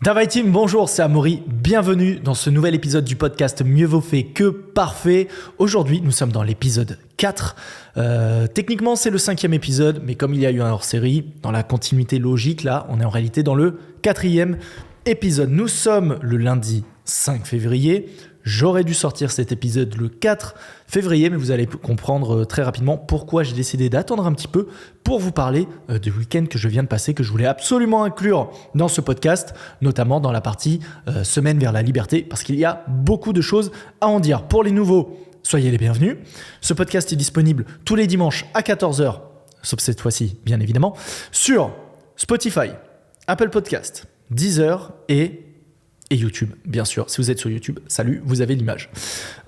Tavaï Team, bonjour, c'est Amaury. Bienvenue dans ce nouvel épisode du podcast Mieux vaut fait que parfait. Aujourd'hui, nous sommes dans l'épisode 4. Techniquement, c'est le 5e épisode, mais comme il y a eu un hors-série, dans la continuité logique, là, on est en réalité dans le 4e épisode. Nous sommes le lundi 5 février. J'aurais dû sortir cet épisode le 4 février, mais vous allez comprendre très rapidement pourquoi j'ai décidé d'attendre un petit peu pour vous parler du week-end que je viens de passer, que je voulais absolument inclure dans ce podcast, notamment dans la partie semaine vers la liberté, parce qu'il y a beaucoup de choses à en dire. Pour les nouveaux, soyez les bienvenus. Ce podcast est disponible tous les dimanches à 14h, sauf cette fois-ci, bien évidemment, sur Spotify, Apple Podcast, Deezer et YouTube, bien sûr. Si vous êtes sur YouTube, salut, vous avez l'image.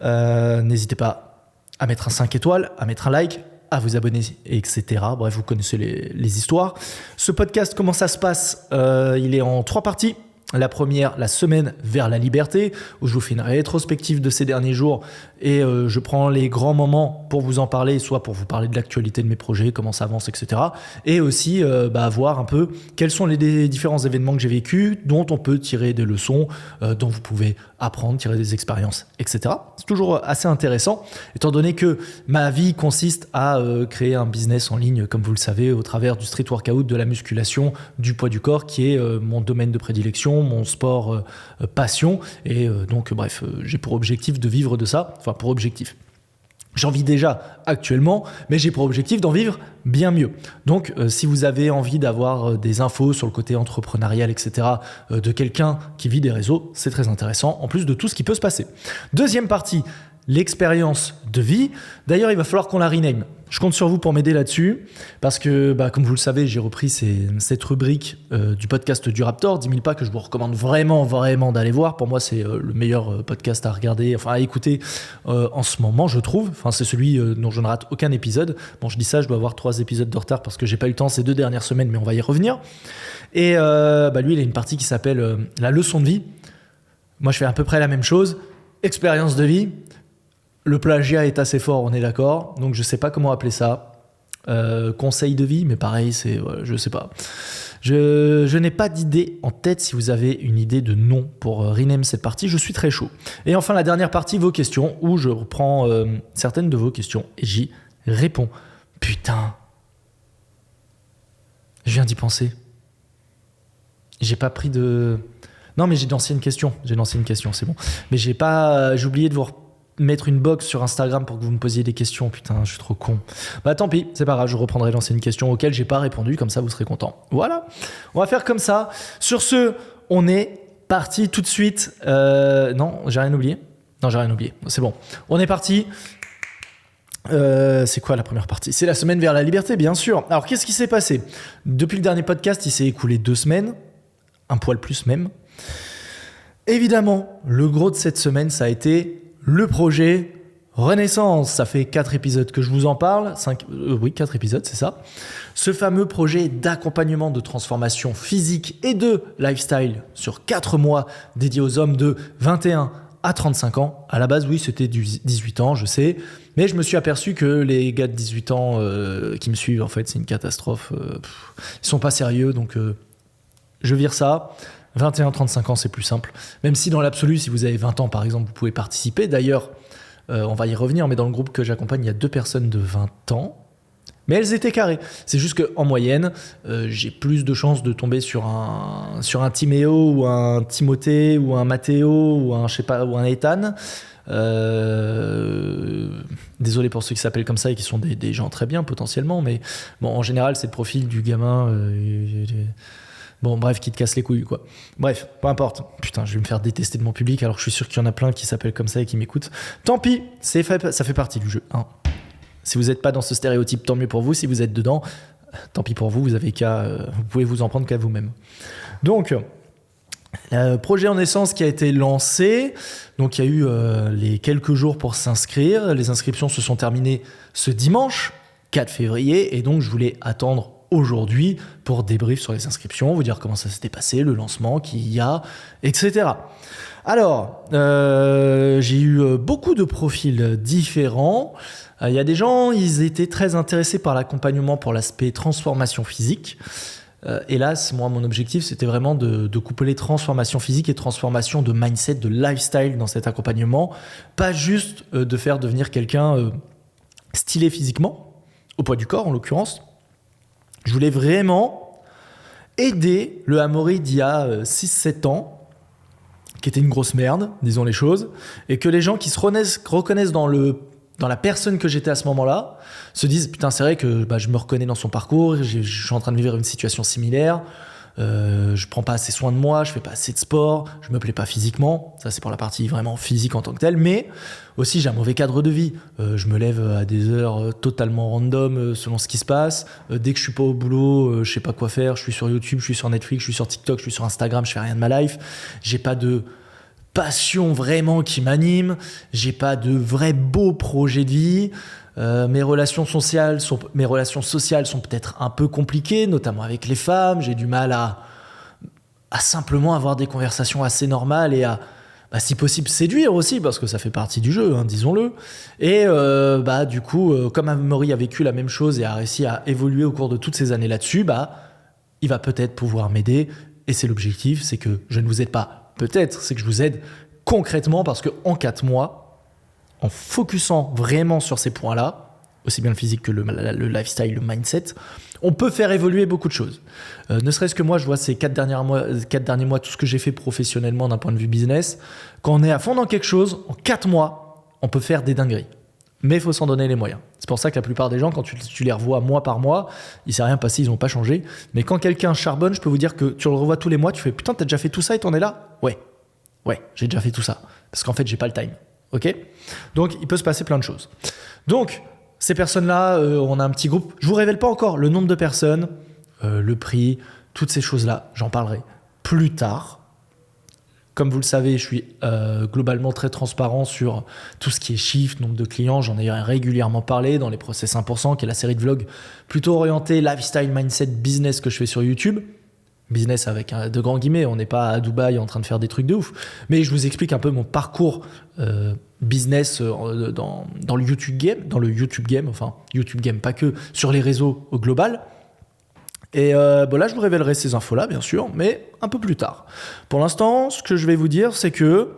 N'hésitez pas à mettre un 5 étoiles, à mettre un like, à vous abonner, etc. Bref, vous connaissez les histoires. Ce podcast, comment ça se passe ? Il est en 3 parties. La première, la semaine vers la liberté, où je vous fais une rétrospective de ces derniers jours et je prends les grands moments pour vous en parler, soit pour vous parler de l'actualité de mes projets, comment ça avance, etc. Et aussi voir un peu quels sont les différents événements que j'ai vécus, dont on peut tirer des leçons, dont vous pouvez apprendre, tirer des expériences, etc. C'est toujours assez intéressant, étant donné que ma vie consiste à créer un business en ligne, comme vous le savez, au travers du street workout, de la musculation, du poids du corps, qui est mon domaine de prédilection, mon sport passion, et donc bref, j'ai pour objectif de vivre de ça, enfin pour objectif. J'en vis déjà actuellement, mais j'ai pour objectif d'en vivre bien mieux. Donc, si vous avez envie d'avoir des infos sur le côté entrepreneurial, etc., de quelqu'un qui vit des réseaux, c'est très intéressant, en plus de tout ce qui peut se passer. Deuxième partie, l'expérience de vie. D'ailleurs, il va falloir qu'on la rename. Je compte sur vous pour m'aider là-dessus, parce que, comme vous le savez, j'ai repris cette rubrique du podcast du Raptor, 10 000 pas, que je vous recommande vraiment d'aller voir. Pour moi, c'est le meilleur podcast à regarder, enfin à écouter en ce moment, je trouve. Enfin, c'est celui dont je ne rate aucun épisode. Bon, je dis ça, je dois avoir 3 épisodes de retard parce que j'ai pas eu le temps ces 2 dernières semaines, mais on va y revenir. Et lui, il a une partie qui s'appelle la leçon de vie. Moi, je fais à peu près la même chose. Expérience de vie. Le plagiat est assez fort, on est d'accord. Donc, je sais pas comment appeler ça. Conseil de vie, mais pareil, je sais pas. Je n'ai pas d'idée en tête. Si vous avez une idée de nom pour rename cette partie, je suis très chaud. Et enfin, la dernière partie, vos questions, où je reprends certaines de vos questions et j'y réponds. Putain. Je viens d'y penser. J'ai pas pris de... Non, mais j'ai d'anciennes questions. C'est bon. Mais j'ai oublié de vous mettre une box sur Instagram pour que vous me posiez des questions. Putain, je suis trop con. Tant pis, c'est pas grave, je reprendrai l'ancienne question auxquelles j'ai pas répondu, comme ça vous serez contents. Voilà, on va faire comme ça. Sur ce, on est parti tout de suite. Non, j'ai rien oublié. C'est bon. On est parti. C'est quoi la première partie ? C'est la semaine vers la liberté, bien sûr. Alors, qu'est-ce qui s'est passé ? Depuis le dernier podcast, il s'est écoulé 2 semaines. Un poil plus même. Évidemment, le gros de cette semaine, ça a été le projet Renaissance. Ça fait 4 épisodes que je vous en parle. 4 épisodes, c'est ça. Ce fameux projet d'accompagnement de transformation physique et de lifestyle sur 4 mois dédié aux hommes de 21 à 35 ans. À la base, oui, c'était du 18 ans, je sais. Mais je me suis aperçu que les gars de 18 ans qui me suivent, en fait, c'est une catastrophe. Ils sont pas sérieux, donc je vire ça. 21-35 ans, c'est plus simple. Même si dans l'absolu, si vous avez 20 ans, par exemple, vous pouvez participer. D'ailleurs, on va y revenir, mais dans le groupe que j'accompagne, il y a 2 personnes de 20 ans. Mais elles étaient carrées. C'est juste qu'en moyenne, j'ai plus de chances de tomber sur un Timéo ou un Timothée ou un Mathéo ou un Ethan. Désolé pour ceux qui s'appellent comme ça et qui sont des gens très bien potentiellement, mais bon, en général, c'est le profil du gamin... Bon, bref, qui te casse les couilles, quoi. Bref, peu importe. Putain, je vais me faire détester de mon public, alors que je suis sûr qu'il y en a plein qui s'appellent comme ça et qui m'écoutent. Tant pis, ça fait partie du jeu. Hein. Si vous n'êtes pas dans ce stéréotype, tant mieux pour vous. Si vous êtes dedans, tant pis pour vous, vous pouvez vous en prendre qu'à vous-même. Donc, projet en naissance qui a été lancé. Donc, il y a eu les quelques jours pour s'inscrire. Les inscriptions se sont terminées ce dimanche, 4 février, et donc je voulais attendre aujourd'hui pour débrief sur les inscriptions, vous dire comment ça s'était passé, le lancement qu'il y a, etc. Alors, j'ai eu beaucoup de profils différents. Il y a des gens, ils étaient très intéressés par l'accompagnement pour l'aspect transformation physique. Et là, moi, mon objectif, c'était vraiment de coupler transformation physique et transformation de mindset, de lifestyle dans cet accompagnement. Pas juste de faire devenir quelqu'un stylé physiquement, au poids du corps en l'occurrence. Je voulais vraiment aider le Amaury d'il y a 6-7 ans, qui était une grosse merde, disons les choses, et que les gens qui se reconnaissent dans la personne que j'étais à ce moment-là, se disent « Putain, c'est vrai que je me reconnais dans son parcours, je suis en train de vivre une situation similaire, je prends pas assez soin de moi, je fais pas assez de sport, je me plais pas physiquement. » Ça, c'est pour la partie vraiment physique en tant que telle. Mais aussi, j'ai un mauvais cadre de vie. Je me lève à des heures totalement random selon ce qui se passe. Dès que je suis pas au boulot, je sais pas quoi faire. Je suis sur YouTube, je suis sur Netflix, je suis sur TikTok, je suis sur Instagram, je fais rien de ma life. J'ai pas de passion vraiment qui m'anime, j'ai pas de vrai beau projet de vie, mes relations sociales sont peut-être un peu compliquées, notamment avec les femmes, j'ai du mal à simplement avoir des conversations assez normales et à si possible séduire aussi, parce que ça fait partie du jeu, hein, disons-le. Et du coup, comme Amaury a vécu la même chose et a réussi à évoluer au cours de toutes ces années là-dessus, il va peut-être pouvoir m'aider, et c'est l'objectif, c'est que je ne vous aide pas. Peut-être, c'est que je vous aide concrètement parce qu'en 4 mois, en focusant vraiment sur ces points-là, aussi bien le physique que le lifestyle, le mindset, on peut faire évoluer beaucoup de choses. Ne serait-ce que moi, je vois ces 4 derniers mois, tout ce que j'ai fait professionnellement d'un point de vue business. Quand on est à fond dans quelque chose, en 4 mois, on peut faire des dingueries. Mais il faut s'en donner les moyens. C'est pour ça que la plupart des gens, quand tu les revois mois par mois, il ne s'est rien passé, ils n'ont pas changé. Mais quand quelqu'un charbonne, je peux vous dire que tu le revois tous les mois, tu fais « Putain, t'as déjà fait tout ça et t'en es là ?» Ouais, j'ai déjà fait tout ça. Parce qu'en fait, j'ai pas le time. Ok ? Donc, il peut se passer plein de choses. Donc, ces personnes-là, on a un petit groupe. Je ne vous révèle pas encore le nombre de personnes, le prix, toutes ces choses-là. J'en parlerai plus tard. Comme vous le savez, je suis globalement très transparent sur tout ce qui est chiffres, nombre de clients. J'en ai régulièrement parlé dans les Process 1%, qui est la série de vlogs plutôt orientée lifestyle, mindset, business que je fais sur YouTube. Business avec de grands guillemets, on n'est pas à Dubaï en train de faire des trucs de ouf. Mais je vous explique un peu mon parcours business dans le YouTube game, enfin YouTube game, pas que, sur les réseaux au global. Et là, je vous révélerai ces infos-là, bien sûr, mais un peu plus tard. Pour l'instant, ce que je vais vous dire, c'est que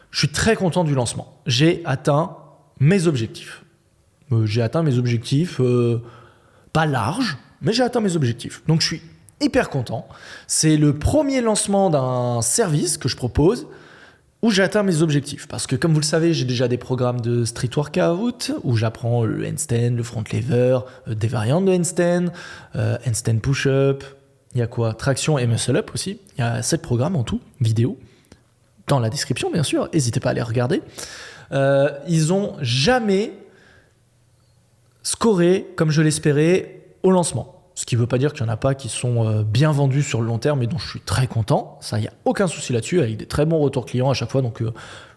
je suis très content du lancement. J'ai atteint mes objectifs. Pas larges, mais j'ai atteint mes objectifs. Donc, je suis hyper content. C'est le premier lancement d'un service que je propose où j'ai atteint mes objectifs. Parce que, comme vous le savez, j'ai déjà des programmes de street workout où j'apprends le handstand, le front lever, des variantes de handstand, handstand push-up. Il y a quoi ? Traction et muscle-up aussi. Il y a 7 programmes en tout, vidéo. Dans la description, bien sûr. N'hésitez pas à les regarder. Ils n'ont jamais scoré comme je l'espérais au lancement. Ce qui ne veut pas dire qu'il n'y en a pas qui sont bien vendus sur le long terme et dont je suis très content. Ça, il n'y a aucun souci là-dessus, avec des très bons retours clients à chaque fois. Donc,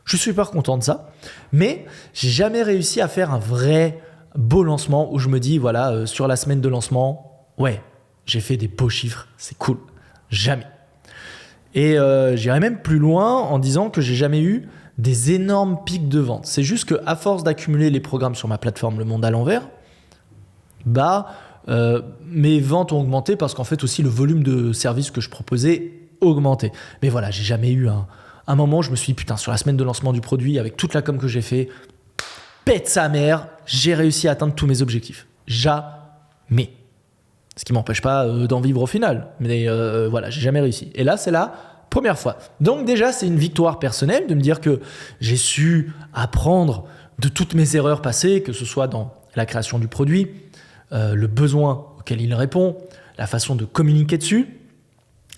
je suis super content de ça. Mais j'ai jamais réussi à faire un vrai beau lancement où je me dis, voilà, sur la semaine de lancement, ouais, j'ai fait des beaux chiffres, c'est cool. Jamais. Et j'irai même plus loin en disant que j'ai jamais eu des énormes pics de vente. C'est juste qu'à force d'accumuler les programmes sur ma plateforme Le Monde à l'envers, mes ventes ont augmenté parce qu'en fait aussi le volume de services que je proposais augmentait. Mais voilà, j'ai jamais eu un moment où je me suis dit putain, sur la semaine de lancement du produit, avec toute la com que j'ai fait, pète sa mère, j'ai réussi à atteindre tous mes objectifs. Jamais. Ce qui m'empêche pas d'en vivre au final. Mais voilà, j'ai jamais réussi. Et là, c'est la première fois. Donc déjà, c'est une victoire personnelle de me dire que j'ai su apprendre de toutes mes erreurs passées, que ce soit dans la création du produit, le besoin auquel il répond, la façon de communiquer dessus,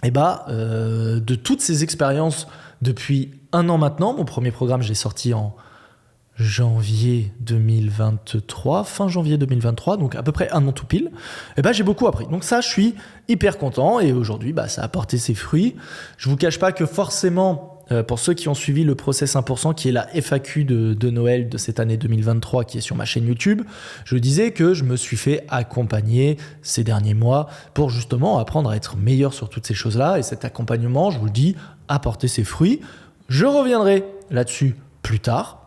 et de toutes ces expériences depuis 1 an maintenant. Mon premier programme, je l'ai sorti en janvier 2023, fin janvier 2023, donc à peu près 1 an tout pile. J'ai beaucoup appris. Donc ça, je suis hyper content et aujourd'hui, ça a porté ses fruits. Je vous cache pas que forcément, pour ceux qui ont suivi le Process 1%, qui est la FAQ de Noël de cette année 2023, qui est sur ma chaîne YouTube, je disais que je me suis fait accompagner ces derniers mois pour justement apprendre à être meilleur sur toutes ces choses-là. Et cet accompagnement, je vous le dis, a porté ses fruits. Je reviendrai là-dessus plus tard.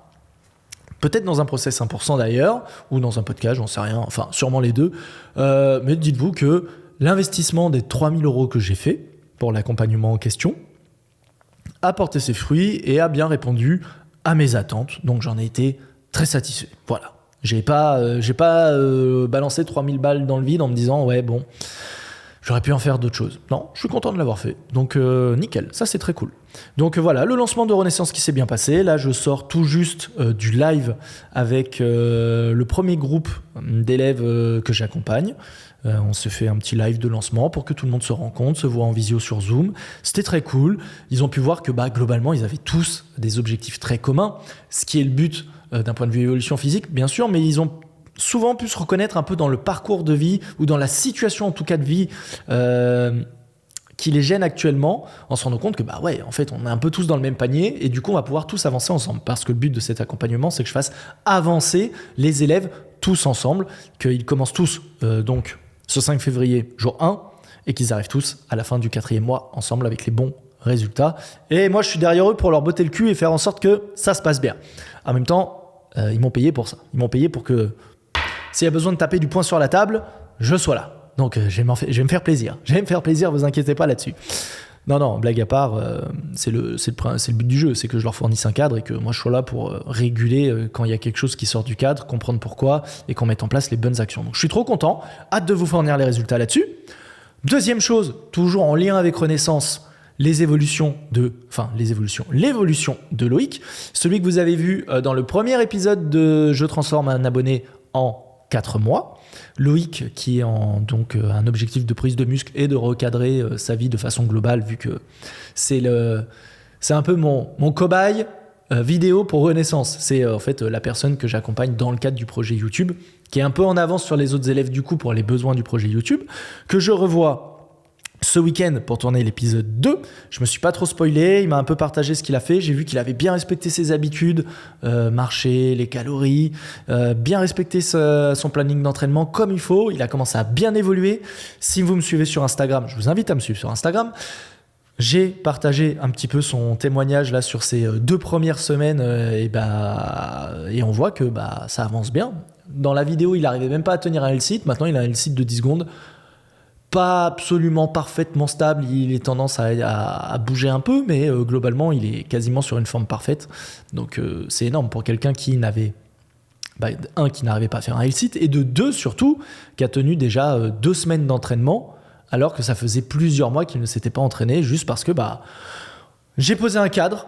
Peut-être dans un Process 1% d'ailleurs, ou dans un podcast, j'en sais rien, enfin sûrement les deux. Mais dites-vous que l'investissement des 3 000 € que j'ai fait pour l'accompagnement en question a porté ses fruits et a bien répondu à mes attentes. Donc j'en ai été très satisfait. Voilà. J'ai pas balancé 3 000 balles dans le vide en me disant ouais bon, j'aurais pu en faire d'autres choses. Non, je suis content de l'avoir fait. Donc nickel, ça c'est très cool. Donc voilà, le lancement de Renaissance qui s'est bien passé. Là, je sors tout juste du live avec le premier groupe d'élèves que j'accompagne. On s'est fait un petit live de lancement pour que tout le monde se rencontre, se voit en visio sur Zoom. C'était très cool. Ils ont pu voir que globalement, ils avaient tous des objectifs très communs, ce qui est le but d'un point de vue évolution physique, bien sûr, mais ils ont souvent pu se reconnaître un peu dans le parcours de vie ou dans la situation en tout cas de vie qui les gêne actuellement, en se rendant compte que en fait on est un peu tous dans le même panier et du coup on va pouvoir tous avancer ensemble, parce que le but de cet accompagnement c'est que je fasse avancer les élèves tous ensemble, qu'ils commencent tous donc ce 5 février jour 1 et qu'ils arrivent tous à la fin du 4e mois ensemble avec les bons résultats. Et moi je suis derrière eux pour leur botter le cul et faire en sorte que ça se passe bien. En même temps ils m'ont payé pour ça, ils m'ont payé pour que s'il y a besoin de taper du poing sur la table, je sois là. Donc je vais me faire plaisir. Je vais me faire plaisir, vous inquiétez pas là-dessus. Non, blague à part, c'est le but du jeu, c'est que je leur fournisse un cadre et que moi je sois là pour réguler quand il y a quelque chose qui sort du cadre, comprendre pourquoi et qu'on mette en place les bonnes actions. Donc je suis trop content, hâte de vous fournir les résultats là-dessus. Deuxième chose, toujours en lien avec Renaissance, l'évolution de Loïc, celui que vous avez vu dans le premier épisode de Je transforme un abonné en 4 mois. Loïc qui est donc un objectif de prise de muscle et de recadrer sa vie de façon globale, vu que c'est un peu mon cobaye vidéo pour Renaissance. C'est en fait la personne que j'accompagne dans le cadre du projet YouTube, qui est un peu en avance sur les autres élèves du coup pour les besoins du projet YouTube, que je revois ce week-end pour tourner l'épisode 2. Je me suis pas trop spoilé, il m'a un peu partagé ce qu'il a fait. J'ai vu qu'il avait bien respecté ses habitudes, marcher, les calories, bien respecté son planning d'entraînement comme il faut. Il a commencé à bien évoluer. Si vous me suivez sur Instagram, je vous invite à me suivre sur Instagram. J'ai partagé un petit peu son témoignage là sur ces 2 premières semaines et on voit que ça avance bien. Dans la vidéo, il n'arrivait même pas à tenir un L-sit. Maintenant, il a un L-sit de 10 secondes. Pas absolument parfaitement stable, il a tendance à bouger un peu, mais globalement, il est quasiment sur une forme parfaite. Donc, c'est énorme pour quelqu'un qui n'arrivait pas à faire un L-sit, et de 2 surtout, qui a tenu déjà 2 semaines d'entraînement, alors que ça faisait plusieurs mois qu'il ne s'était pas entraîné, juste parce que j'ai posé un cadre,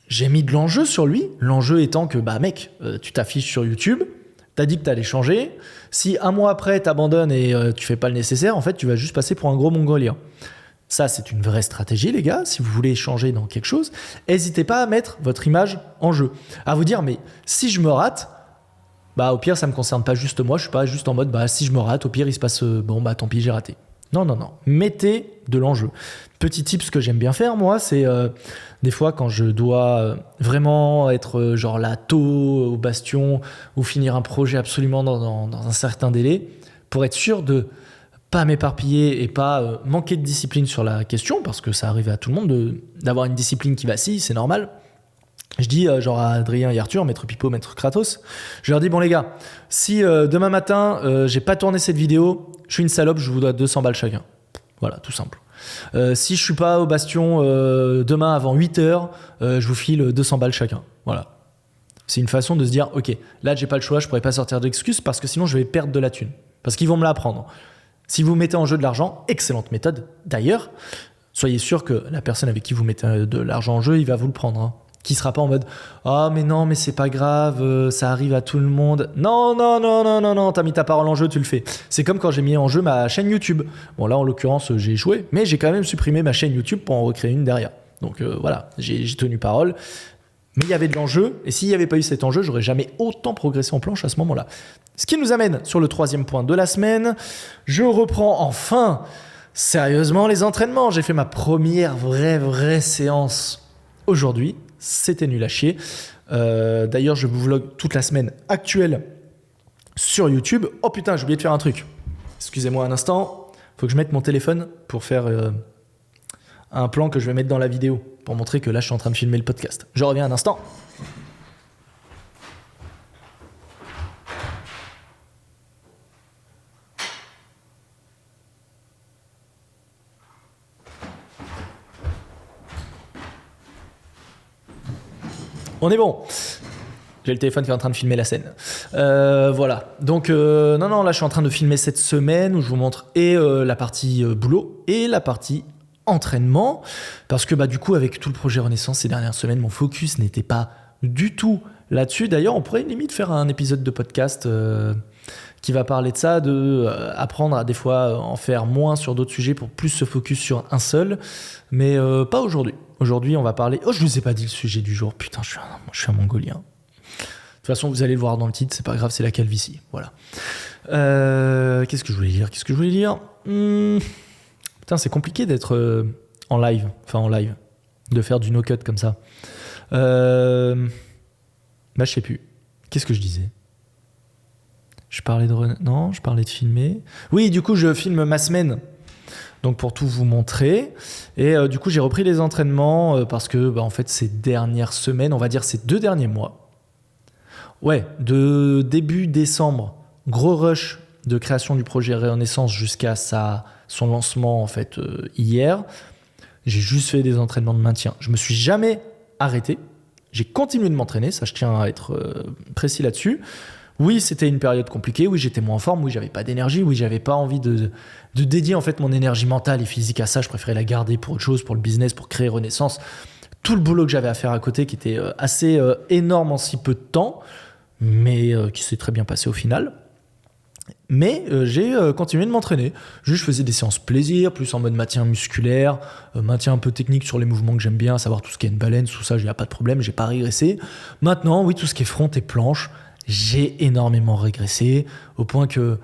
j'ai mis de l'enjeu sur lui, l'enjeu étant que mec, tu t'affiches sur YouTube, t'as dit que t'allais changer. Si un mois après t'abandonnes et tu fais pas le nécessaire, en fait, tu vas juste passer pour un gros mongolien. Ça, c'est une vraie stratégie, les gars. Si vous voulez changer dans quelque chose, n'hésitez pas à mettre votre image en jeu. À vous dire, mais si je me rate, au pire, ça me concerne pas juste moi. Je suis pas juste en mode, si je me rate, au pire, il se passe, tant pis, j'ai raté. Non. Mettez de l'enjeu. Petit tip, ce que j'aime bien faire, moi, c'est des fois quand je dois vraiment être genre là tôt au bastion ou finir un projet absolument dans un certain délai, pour être sûr de pas m'éparpiller et pas manquer de discipline sur la question, parce que ça arrive à tout le monde d'avoir une discipline qui vacille, c'est normal. Je dis genre à Adrien et Arthur, maître Pipo, maître Kratos, je leur dis bon les gars, si demain matin j'ai pas tourné cette vidéo, je suis une salope, je vous dois 200 balles chacun. Voilà, tout simple. Si je suis pas au bastion demain avant 8h, je vous file 200 balles chacun. Voilà. C'est une façon de se dire, ok, là j'ai pas le choix, je pourrais pas sortir d'excuses parce que sinon je vais perdre de la thune. Parce qu'ils vont me la prendre. Si vous mettez en jeu de l'argent, excellente méthode. D'ailleurs, soyez sûr que la personne avec qui vous mettez de l'argent en jeu, il va vous le prendre. Hein. Qui sera pas en mode mais non, mais c'est pas grave, ça arrive à tout le monde. Non, t'as mis ta parole en jeu, tu le fais. C'est comme quand j'ai mis en jeu ma chaîne YouTube. Bon, là en l'occurrence, j'ai échoué, mais j'ai quand même supprimé ma chaîne YouTube pour en recréer une derrière. Donc voilà, j'ai tenu parole. Mais il y avait de l'enjeu, et s'il n'y avait pas eu cet enjeu, j'aurais jamais autant progressé en planche à ce moment-là. Ce qui nous amène sur le 3e point de la semaine. Je reprends enfin sérieusement les entraînements. J'ai fait ma première vraie séance aujourd'hui. C'était nul à chier. D'ailleurs, je vous vlog toute la semaine actuelle sur YouTube. Oh putain, j'ai oublié de faire un truc. Excusez-moi un instant. Faut que je mette mon téléphone pour faire un plan que je vais mettre dans la vidéo pour montrer que là, je suis en train de filmer le podcast. Je reviens un instant. On est bon. J'ai le téléphone qui est en train de filmer la scène. Voilà. Donc, non, là, je suis en train de filmer cette semaine où je vous montre la partie boulot et la partie entraînement. Parce que, du coup, avec tout le projet Renaissance ces dernières semaines, mon focus n'était pas du tout là-dessus. D'ailleurs, on pourrait limite faire un épisode de podcast qui va parler de ça, apprendre à des fois en faire moins sur d'autres sujets pour plus se focus sur un seul. Mais pas aujourd'hui. Aujourd'hui, on va parler... Oh, je ne vous ai pas dit le sujet du jour. Putain, je suis un mongolien. De toute façon, vous allez le voir dans le titre, c'est pas grave, c'est la calvitie. Voilà. Qu'est-ce que je voulais dire Putain, c'est compliqué d'être en live, de faire du no-cut comme ça. Je sais plus. Qu'est-ce que je disais ? Je parlais de filmer. Oui, du coup, je filme ma semaine. Donc, pour tout vous montrer. Et du coup, j'ai repris les entraînements parce que, en fait, ces dernières semaines, on va dire ces 2 derniers mois, de début décembre, gros rush de création du projet Renaissance jusqu'à son lancement en fait hier. J'ai juste fait des entraînements de maintien. Je me suis jamais arrêté. J'ai continué de m'entraîner, ça je tiens à être précis là-dessus. Oui, c'était une période compliquée. Oui, j'étais moins en forme. Oui, j'avais pas d'énergie. Oui, j'avais pas envie de dédier en fait mon énergie mentale et physique à ça. Je préférais la garder pour autre chose, pour le business, pour créer Renaissance. Tout le boulot que j'avais à faire à côté qui était assez énorme en si peu de temps, mais qui s'est très bien passé au final. Mais j'ai continué de m'entraîner. Juste, je faisais des séances plaisir, plus en mode maintien musculaire, maintien un peu technique sur les mouvements que j'aime bien, savoir tout ce qui est une balance, tout ça, il n'y a pas de problème, j'ai pas régressé. Maintenant, oui, tout ce qui est front et planche, j'ai énormément régressé, au point que,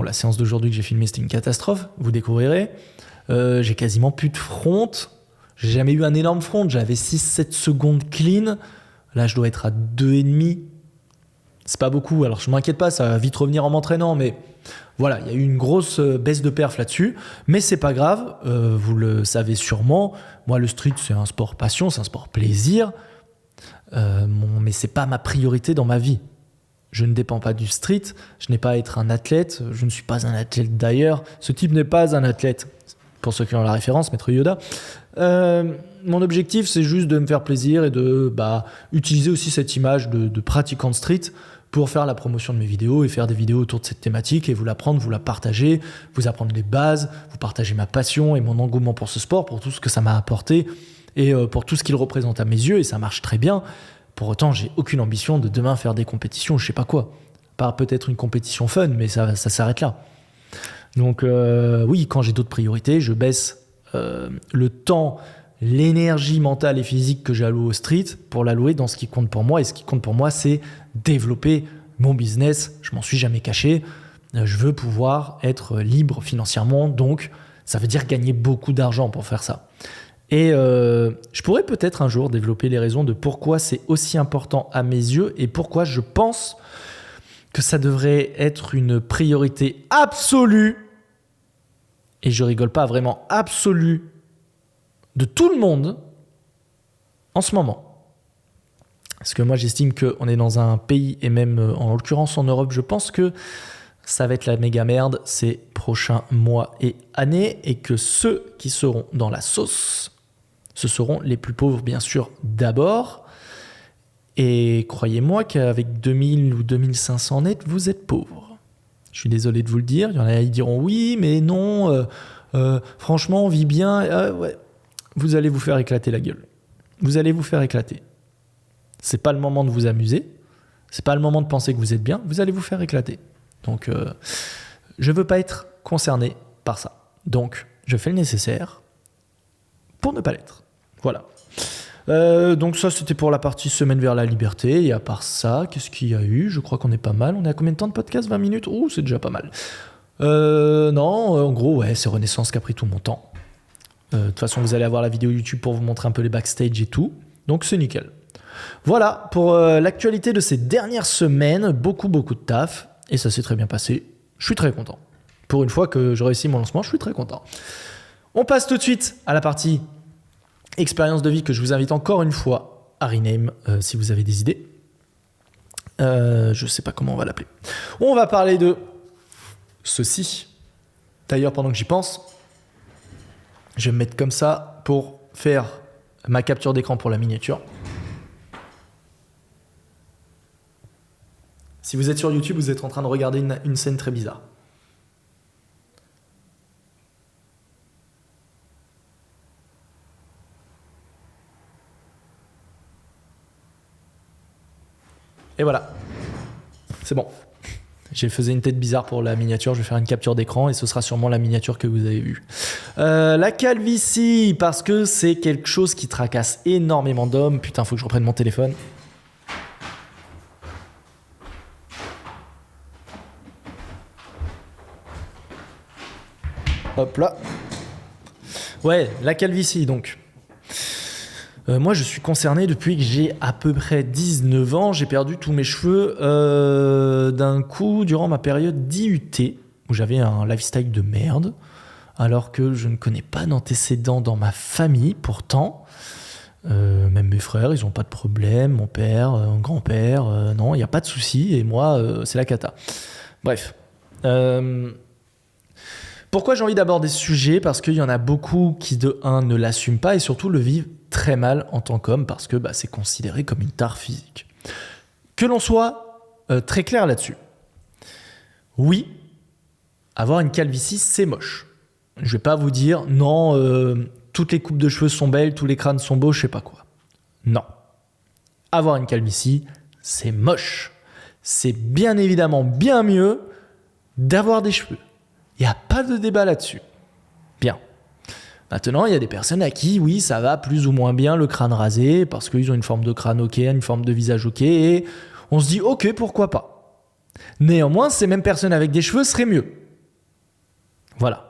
la séance d'aujourd'hui que j'ai filmée, c'était une catastrophe, vous découvrirez. J'ai quasiment plus de front, j'ai jamais eu un énorme front, j'avais 6-7 secondes clean, là je dois être à 2,5. C'est pas beaucoup, alors je m'inquiète pas, ça va vite revenir en m'entraînant, mais voilà, il y a eu une grosse baisse de perf là-dessus, mais c'est pas grave, vous le savez sûrement, moi le street c'est un sport passion, c'est un sport plaisir, mais c'est pas ma priorité dans ma vie. Je ne dépends pas du street, je n'ai pas à être un athlète, je ne suis pas un athlète d'ailleurs, ce type n'est pas un athlète, pour ceux qui ont la référence, Maître Yoda. Mon objectif c'est juste de me faire plaisir et de utiliser aussi cette image de pratiquant de street pour faire la promotion de mes vidéos et faire des vidéos autour de cette thématique et vous l'apprendre, vous la partager, vous apprendre les bases, vous partager ma passion et mon engouement pour ce sport, pour tout ce que ça m'a apporté et pour tout ce qu'il représente à mes yeux, et ça marche très bien. Pour autant, j'ai aucune ambition de demain faire des compétitions, je sais pas quoi. Pas peut-être une compétition fun, mais ça s'arrête là. Donc oui, quand j'ai d'autres priorités, je baisse le temps, l'énergie mentale et physique que j'alloue au street pour l'allouer dans ce qui compte pour moi. Et ce qui compte pour moi, c'est développer mon business. Je m'en suis jamais caché. Je veux pouvoir être libre financièrement. Donc, ça veut dire gagner beaucoup d'argent pour faire ça. Et je pourrais peut-être un jour développer les raisons de pourquoi c'est aussi important à mes yeux et pourquoi je pense que ça devrait être une priorité absolue, et je rigole pas, vraiment absolue, de tout le monde en ce moment. Parce que moi j'estime qu'on est dans un pays, et même en l'occurrence en Europe, je pense que ça va être la méga merde ces prochains mois et années, et que ceux qui seront dans la sauce, ce seront les plus pauvres bien sûr d'abord. Et croyez-moi qu'avec 2000 ou 2500 net, vous êtes pauvre. Je suis désolé de vous le dire, il y en a qui diront oui, mais non, franchement on vit bien. Ouais. Vous allez vous faire éclater la gueule. Vous allez vous faire éclater. C'est pas le moment de vous amuser. C'est pas le moment de penser que vous êtes bien. Vous allez vous faire éclater. Donc, je veux pas être concerné par ça. Donc, je fais le nécessaire pour ne pas l'être. Voilà. Donc ça, c'était pour la partie semaine vers la liberté. Et à part ça, qu'est-ce qu'il y a eu ? Je crois qu'on est pas mal. On est à combien de temps de podcast ? 20 minutes ? Ouh, c'est déjà pas mal. Non, en gros, ouais, c'est Renaissance qui a pris tout mon temps. De toute façon, vous allez avoir la vidéo YouTube pour vous montrer un peu les backstage et tout. Donc, c'est nickel. Voilà pour l'actualité de ces dernières semaines. Beaucoup de taf. Et ça s'est très bien passé. Je suis très content. Pour une fois que je réussis mon lancement, je suis très content. On passe tout de suite à la partie expérience de vie que je vous invite encore une fois à rename si vous avez des idées. Je sais pas comment on va l'appeler. On va parler de ceci. D'ailleurs, pendant que j'y pense, je vais me mettre comme ça pour faire ma capture d'écran pour la miniature. Si vous êtes sur YouTube, vous êtes en train de regarder une scène très bizarre. Et voilà, c'est bon. J'ai fait une tête bizarre pour la miniature, je vais faire une capture d'écran et ce sera sûrement la miniature que vous avez vue. La calvitie, parce que c'est quelque chose qui tracasse énormément d'hommes. Putain, faut que je reprenne mon téléphone. Hop là. Ouais, la calvitie donc. Moi, je suis concerné depuis que j'ai à peu près 19 ans. J'ai perdu tous mes cheveux d'un coup durant ma période d'IUT, où j'avais un lifestyle de merde, alors que je ne connais pas d'antécédents dans ma famille, pourtant. Même mes frères, ils n'ont pas de problème. Mon père, mon grand-père, non, il n'y a pas de souci. Et moi, c'est la cata. Bref. Pourquoi j'ai envie d'aborder ce sujet ? Parce qu'il y en a beaucoup qui, de un, ne l'assument pas et surtout le vivent très mal en tant qu'homme parce que c'est considéré comme une tare physique. Que l'on soit très clair là-dessus. Oui, avoir une calvitie, c'est moche. Je ne vais pas vous dire, non, toutes les coupes de cheveux sont belles, tous les crânes sont beaux, je sais pas quoi. Non. Avoir une calvitie, c'est moche. C'est bien évidemment bien mieux d'avoir des cheveux. Il n'y a pas de débat là-dessus. Bien. Maintenant, il y a des personnes à qui, oui, ça va plus ou moins bien le crâne rasé, parce qu'ils ont une forme de crâne ok, une forme de visage ok, et on se dit ok, pourquoi pas. Néanmoins, ces mêmes personnes avec des cheveux seraient mieux. Voilà.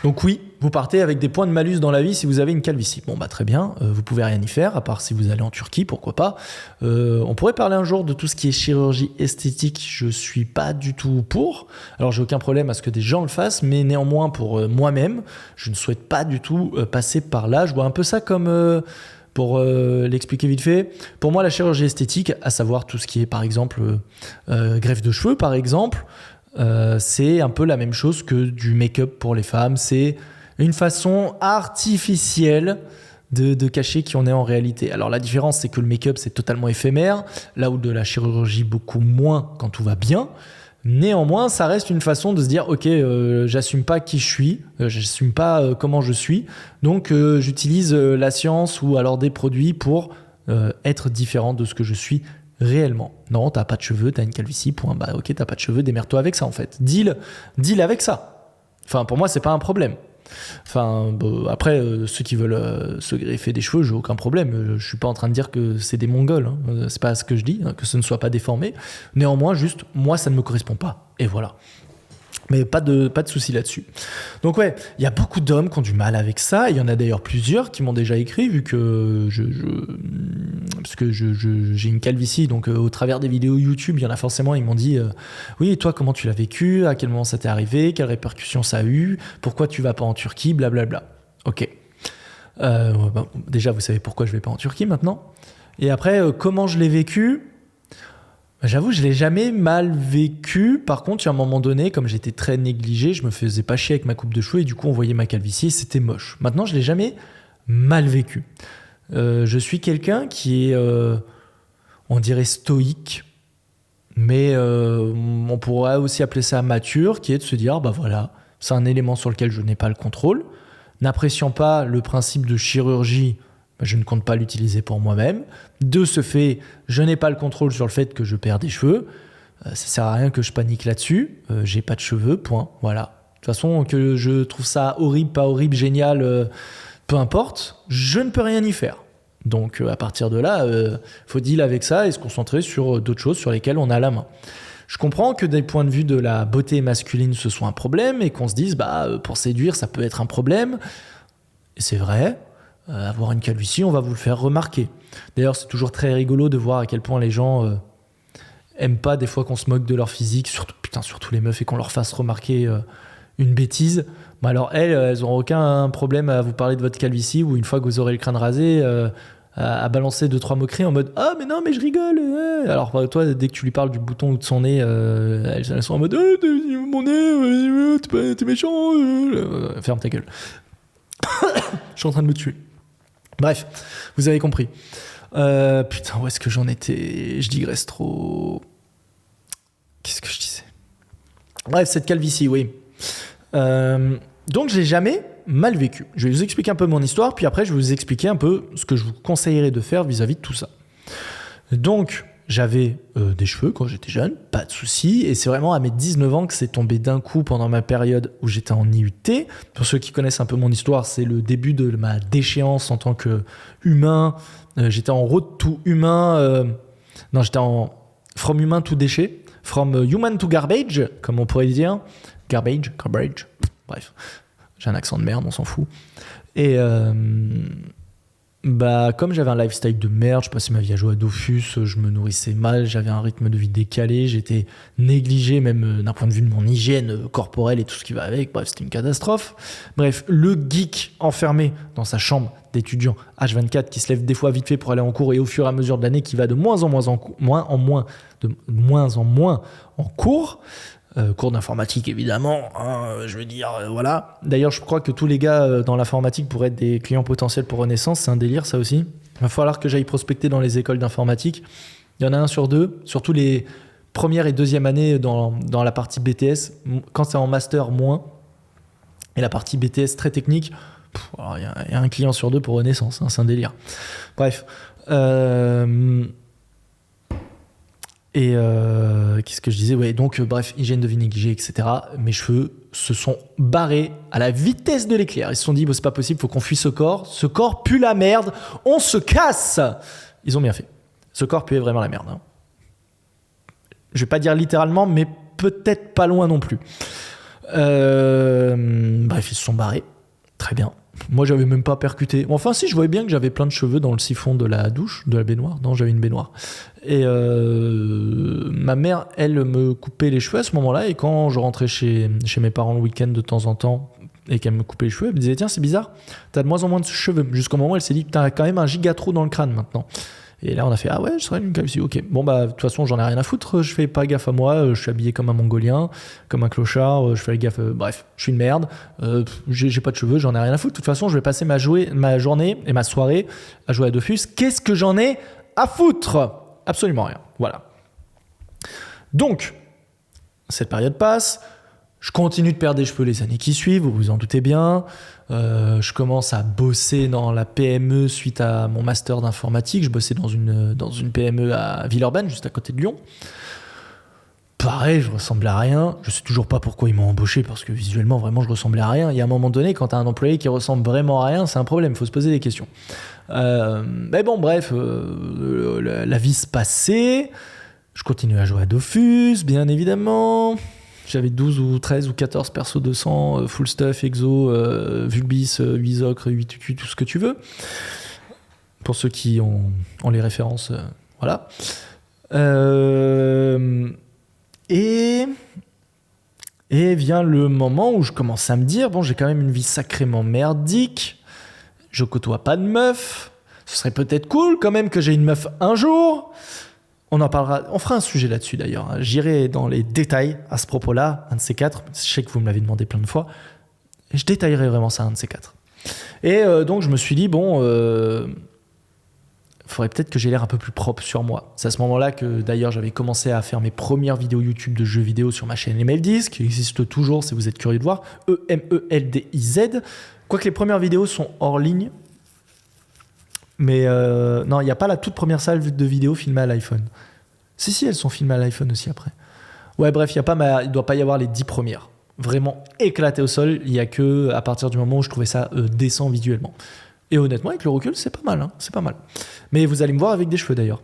Donc oui, vous partez avec des points de malus dans la vie si vous avez une calvitie. Bon très bien, vous pouvez rien y faire, à part si vous allez en Turquie, pourquoi pas. On pourrait parler un jour de tout ce qui est chirurgie esthétique, je suis pas du tout pour. Alors j'ai aucun problème à ce que des gens le fassent, mais néanmoins pour moi-même, je ne souhaite pas du tout passer par là. Je vois un peu ça comme... pour l'expliquer vite fait, pour moi la chirurgie esthétique, à savoir tout ce qui est par exemple greffe de cheveux par exemple, c'est un peu la même chose que du make-up pour les femmes. C'est une façon artificielle de cacher qui on est en réalité. Alors la différence, c'est que le make-up, c'est totalement éphémère, là où de la chirurgie, beaucoup moins quand tout va bien. Néanmoins, ça reste une façon de se dire, ok, j'assume pas qui je suis, j'assume pas comment je suis, donc j'utilise la science ou alors des produits pour être différent de ce que je suis réellement. Non, t'as pas de cheveux, t'as une calvitie, point. Ok, t'as pas de cheveux, démerde-toi avec ça en fait. Deal avec ça. Enfin, pour moi, c'est pas un problème. Enfin, après, ceux qui veulent se greffer des cheveux, j'ai aucun problème. Je suis pas en train de dire que c'est des Mongols. C'est pas ce que je dis, que ce ne soit pas déformé. Néanmoins, juste, moi, ça ne me correspond pas. Et voilà. Mais pas de souci là-dessus. Donc ouais, il y a beaucoup d'hommes qui ont du mal avec ça. Il y en a d'ailleurs plusieurs qui m'ont déjà écrit, vu que parce que j'ai une calvitie, donc au travers des vidéos YouTube, il y en a forcément, ils m'ont dit oui, et toi, comment tu l'as vécu, à quel moment ça t'est arrivé, quelles répercussions ça a eu, pourquoi tu vas pas en Turquie, blablabla. Ok. Déjà, vous savez pourquoi je vais pas en Turquie maintenant. Et après, comment je l'ai vécu ? J'avoue, je l'ai jamais mal vécu. Par contre, il y a un moment donné, comme j'étais très négligé, je me faisais pas chier avec ma coupe de cheveux et du coup, on voyait ma calvitie et c'était moche. Maintenant, je l'ai jamais mal vécu. Je suis quelqu'un qui est, on dirait stoïque, mais on pourrait aussi appeler ça mature, qui est de se dire, voilà, c'est un élément sur lequel je n'ai pas le contrôle. N'appréciant pas le principe de chirurgie, je ne compte pas l'utiliser pour moi-même. De ce fait, je n'ai pas le contrôle sur le fait que je perds des cheveux. Ça sert à rien que je panique là-dessus. J'ai pas de cheveux, point. Voilà. De toute façon, que je trouve ça horrible, pas horrible, génial, peu importe, je ne peux rien y faire. Donc à partir de là, faut deal avec ça et se concentrer sur d'autres choses sur lesquelles on a la main. Je comprends que des points de vue de la beauté masculine, ce soit un problème et qu'on se dise, pour séduire, ça peut être un problème. Et c'est vrai. Avoir une calvitie, on va vous le faire remarquer. D'ailleurs, c'est toujours très rigolo de voir à quel point les gens aiment pas des fois qu'on se moque de leur physique, surtout les meufs, et qu'on leur fasse remarquer une bêtise. Alors elles auront aucun problème à vous parler de votre calvitie ou une fois que vous aurez le crâne rasé, à balancer 2-3 moqueries en mode « Ah, mais non, mais je rigole !» Alors toi, dès que tu lui parles du bouton ou de son nez, elles sont en mode « mon nez, t'es méchant !» Ferme ta gueule. Je suis en train de me tuer. Bref, vous avez compris. Putain, où est-ce que j'en étais? Je digresse trop. Qu'est-ce que je disais? Bref, cette calvitie, oui. Donc, j'ai jamais mal vécu. Je vais vous expliquer un peu mon histoire, puis après, je vais vous expliquer un peu ce que je vous conseillerais de faire vis-à-vis de tout ça. Donc, j'avais des cheveux quand j'étais jeune, pas de souci, et c'est vraiment à mes 19 ans que c'est tombé d'un coup pendant ma période où j'étais en IUT. Pour ceux qui connaissent un peu mon histoire, c'est le début de ma déchéance en tant qu'humain. J'étais en road to humain, j'étais en from humain to déchet, from human to garbage, comme on pourrait dire. Garbage, bref, j'ai un accent de merde, on s'en fout. Et comme j'avais un lifestyle de merde, je passais ma vie à jouer à Dofus, je me nourrissais mal, j'avais un rythme de vie décalé, j'étais négligé même d'un point de vue de mon hygiène corporelle et tout ce qui va avec. Bref, c'était une catastrophe. Bref, le geek enfermé dans sa chambre d'étudiant H24 qui se lève des fois vite fait pour aller en cours et au fur et à mesure de l'année qui va de moins en moins en cours. Cours d'informatique évidemment, je veux dire, voilà. D'ailleurs, je crois que tous les gars dans l'informatique pourraient être des clients potentiels pour Renaissance, c'est un délire ça aussi. Il va falloir que j'aille prospecter dans les écoles d'informatique. Il y en a un sur deux, surtout les première et deuxième années dans la partie BTS. Quand c'est en master, moins. Et la partie BTS très technique, il y a un client sur deux pour Renaissance, c'est un délire. Bref. Qu'est-ce que je disais? Ouais, donc, bref, hygiène de vie négligée, etc. Mes cheveux se sont barrés à la vitesse de l'éclair. Ils se sont dit, c'est pas possible, faut qu'on fuit ce corps. Ce corps pue la merde, on se casse. Ils ont bien fait. Ce corps puait vraiment la merde. Hein. Je vais pas dire littéralement, mais peut-être pas loin non plus. Bref, ils se sont barrés. Très bien. Moi, j'avais même pas percuté. Enfin, si, je voyais bien que j'avais plein de cheveux dans le siphon de la douche, de la baignoire. Non, j'avais une baignoire. Et ma mère, elle, me coupait les cheveux à ce moment-là. Et quand je rentrais chez mes parents le week-end de temps en temps et qu'elle me coupait les cheveux, elle me disait, tiens, c'est bizarre, t'as de moins en moins de cheveux. Jusqu'au moment où elle s'est dit, t'as quand même un giga trou dans le crâne maintenant. Et là, on a fait, ah ouais, je serais une calvitie, ok. Bon, de toute façon, j'en ai rien à foutre, je fais pas gaffe à moi, je suis habillé comme un Mongolien, comme un clochard, je fais gaffe, bref, je suis une merde, j'ai pas de cheveux, j'en ai rien à foutre. De toute façon, je vais passer ma journée et ma soirée à jouer à Dofus. Qu'est-ce que j'en ai à foutre? Absolument rien. Voilà. Donc, cette période passe. Je continue de perdre des cheveux les années qui suivent, vous vous en doutez bien. Je commence à bosser dans la PME suite à mon master d'informatique. Je bossais dans une PME à Villeurbanne, juste à côté de Lyon. Pareil, je ressemblais à rien. Je sais toujours pas pourquoi ils m'ont embauché, parce que visuellement, vraiment, je ressemblais à rien. Il y a un moment donné, quand tu as un employé qui ressemble vraiment à rien, c'est un problème, il faut se poser des questions. Mais bon, bref, la vie se passait. Je continue à jouer à Dofus, bien évidemment. J'avais 12 ou 13 ou 14 persos 200, full stuff, exo, Vulbis, 8 ocre, 8 UQ, tout ce que tu veux. Pour ceux qui ont les références, voilà. Et vient le moment où je commence à me dire, bon, j'ai quand même une vie sacrément merdique, je côtoie pas de meuf, ce serait peut-être cool quand même que j'ai une meuf un jour. On en parlera, on fera un sujet là-dessus d'ailleurs. J'irai dans les détails à ce propos-là, un de ces quatre. Je sais que vous me l'avez demandé plein de fois. Je détaillerai vraiment ça, un de ces quatre. Et donc je me suis dit, bon, faudrait peut-être que j'ai l'air un peu plus propre sur moi. C'est à ce moment-là que d'ailleurs j'avais commencé à faire mes premières vidéos YouTube de jeux vidéo sur ma chaîne Emeldiz, qui existe toujours si vous êtes curieux de voir, EMELDIZ. Quoique les premières vidéos sont hors ligne. Mais non, il n'y a pas la toute première salle de vidéos filmée à l'iPhone. Si, elles sont filmées à l'iPhone aussi après. Ouais, bref, il ne doit pas y avoir les 10 premières. Vraiment éclatées au sol, il n'y a que à partir du moment où je trouvais ça décent visuellement. Et honnêtement, avec le recul, c'est pas mal. Hein, c'est pas mal. Mais vous allez me voir avec des cheveux d'ailleurs.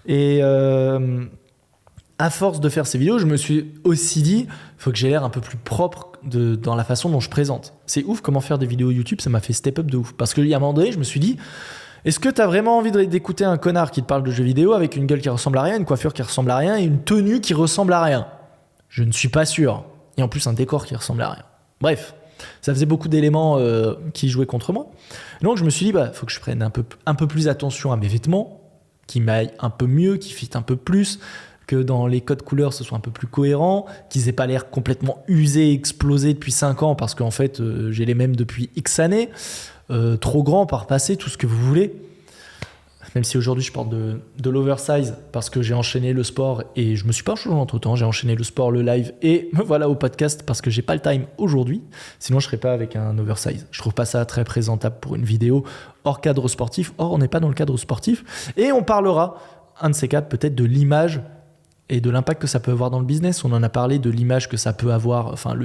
Et à force de faire ces vidéos, je me suis aussi dit, il faut que j'ai l'air un peu plus propre dans la façon dont je présente. C'est ouf comment faire des vidéos YouTube, ça m'a fait step up de ouf. Parce qu'il y a un moment donné, je me suis dit, est-ce que t'as vraiment envie d'écouter un connard qui te parle de jeux vidéo avec une gueule qui ressemble à rien, une coiffure qui ressemble à rien et une tenue qui ressemble à rien? Je ne suis pas sûr. Et en plus, un décor qui ressemble à rien. Bref, ça faisait beaucoup d'éléments qui jouaient contre moi. Donc je me suis dit, faut que je prenne un peu plus attention à mes vêtements, qui m'aillent un peu mieux, qui fit un peu plus, que dans les codes couleurs, ce soit un peu plus cohérent, qu'ils aient pas l'air complètement usés, explosés depuis 5 ans, parce qu'en fait, j'ai les mêmes depuis X années. trop grand par passé, tout ce que vous voulez. Même si aujourd'hui je porte de l'oversize parce que j'ai enchaîné le sport et je me suis pas changé entre temps. J'ai enchaîné le sport, le live et me voilà au podcast parce que j'ai pas le time aujourd'hui. Sinon je serais pas avec un oversize. Je trouve pas ça très présentable pour une vidéo hors cadre sportif. Or on n'est pas dans le cadre sportif et on parlera un de ces quatre peut-être de l'image et de l'impact que ça peut avoir dans le business. On en a parlé de l'image que ça peut avoir, enfin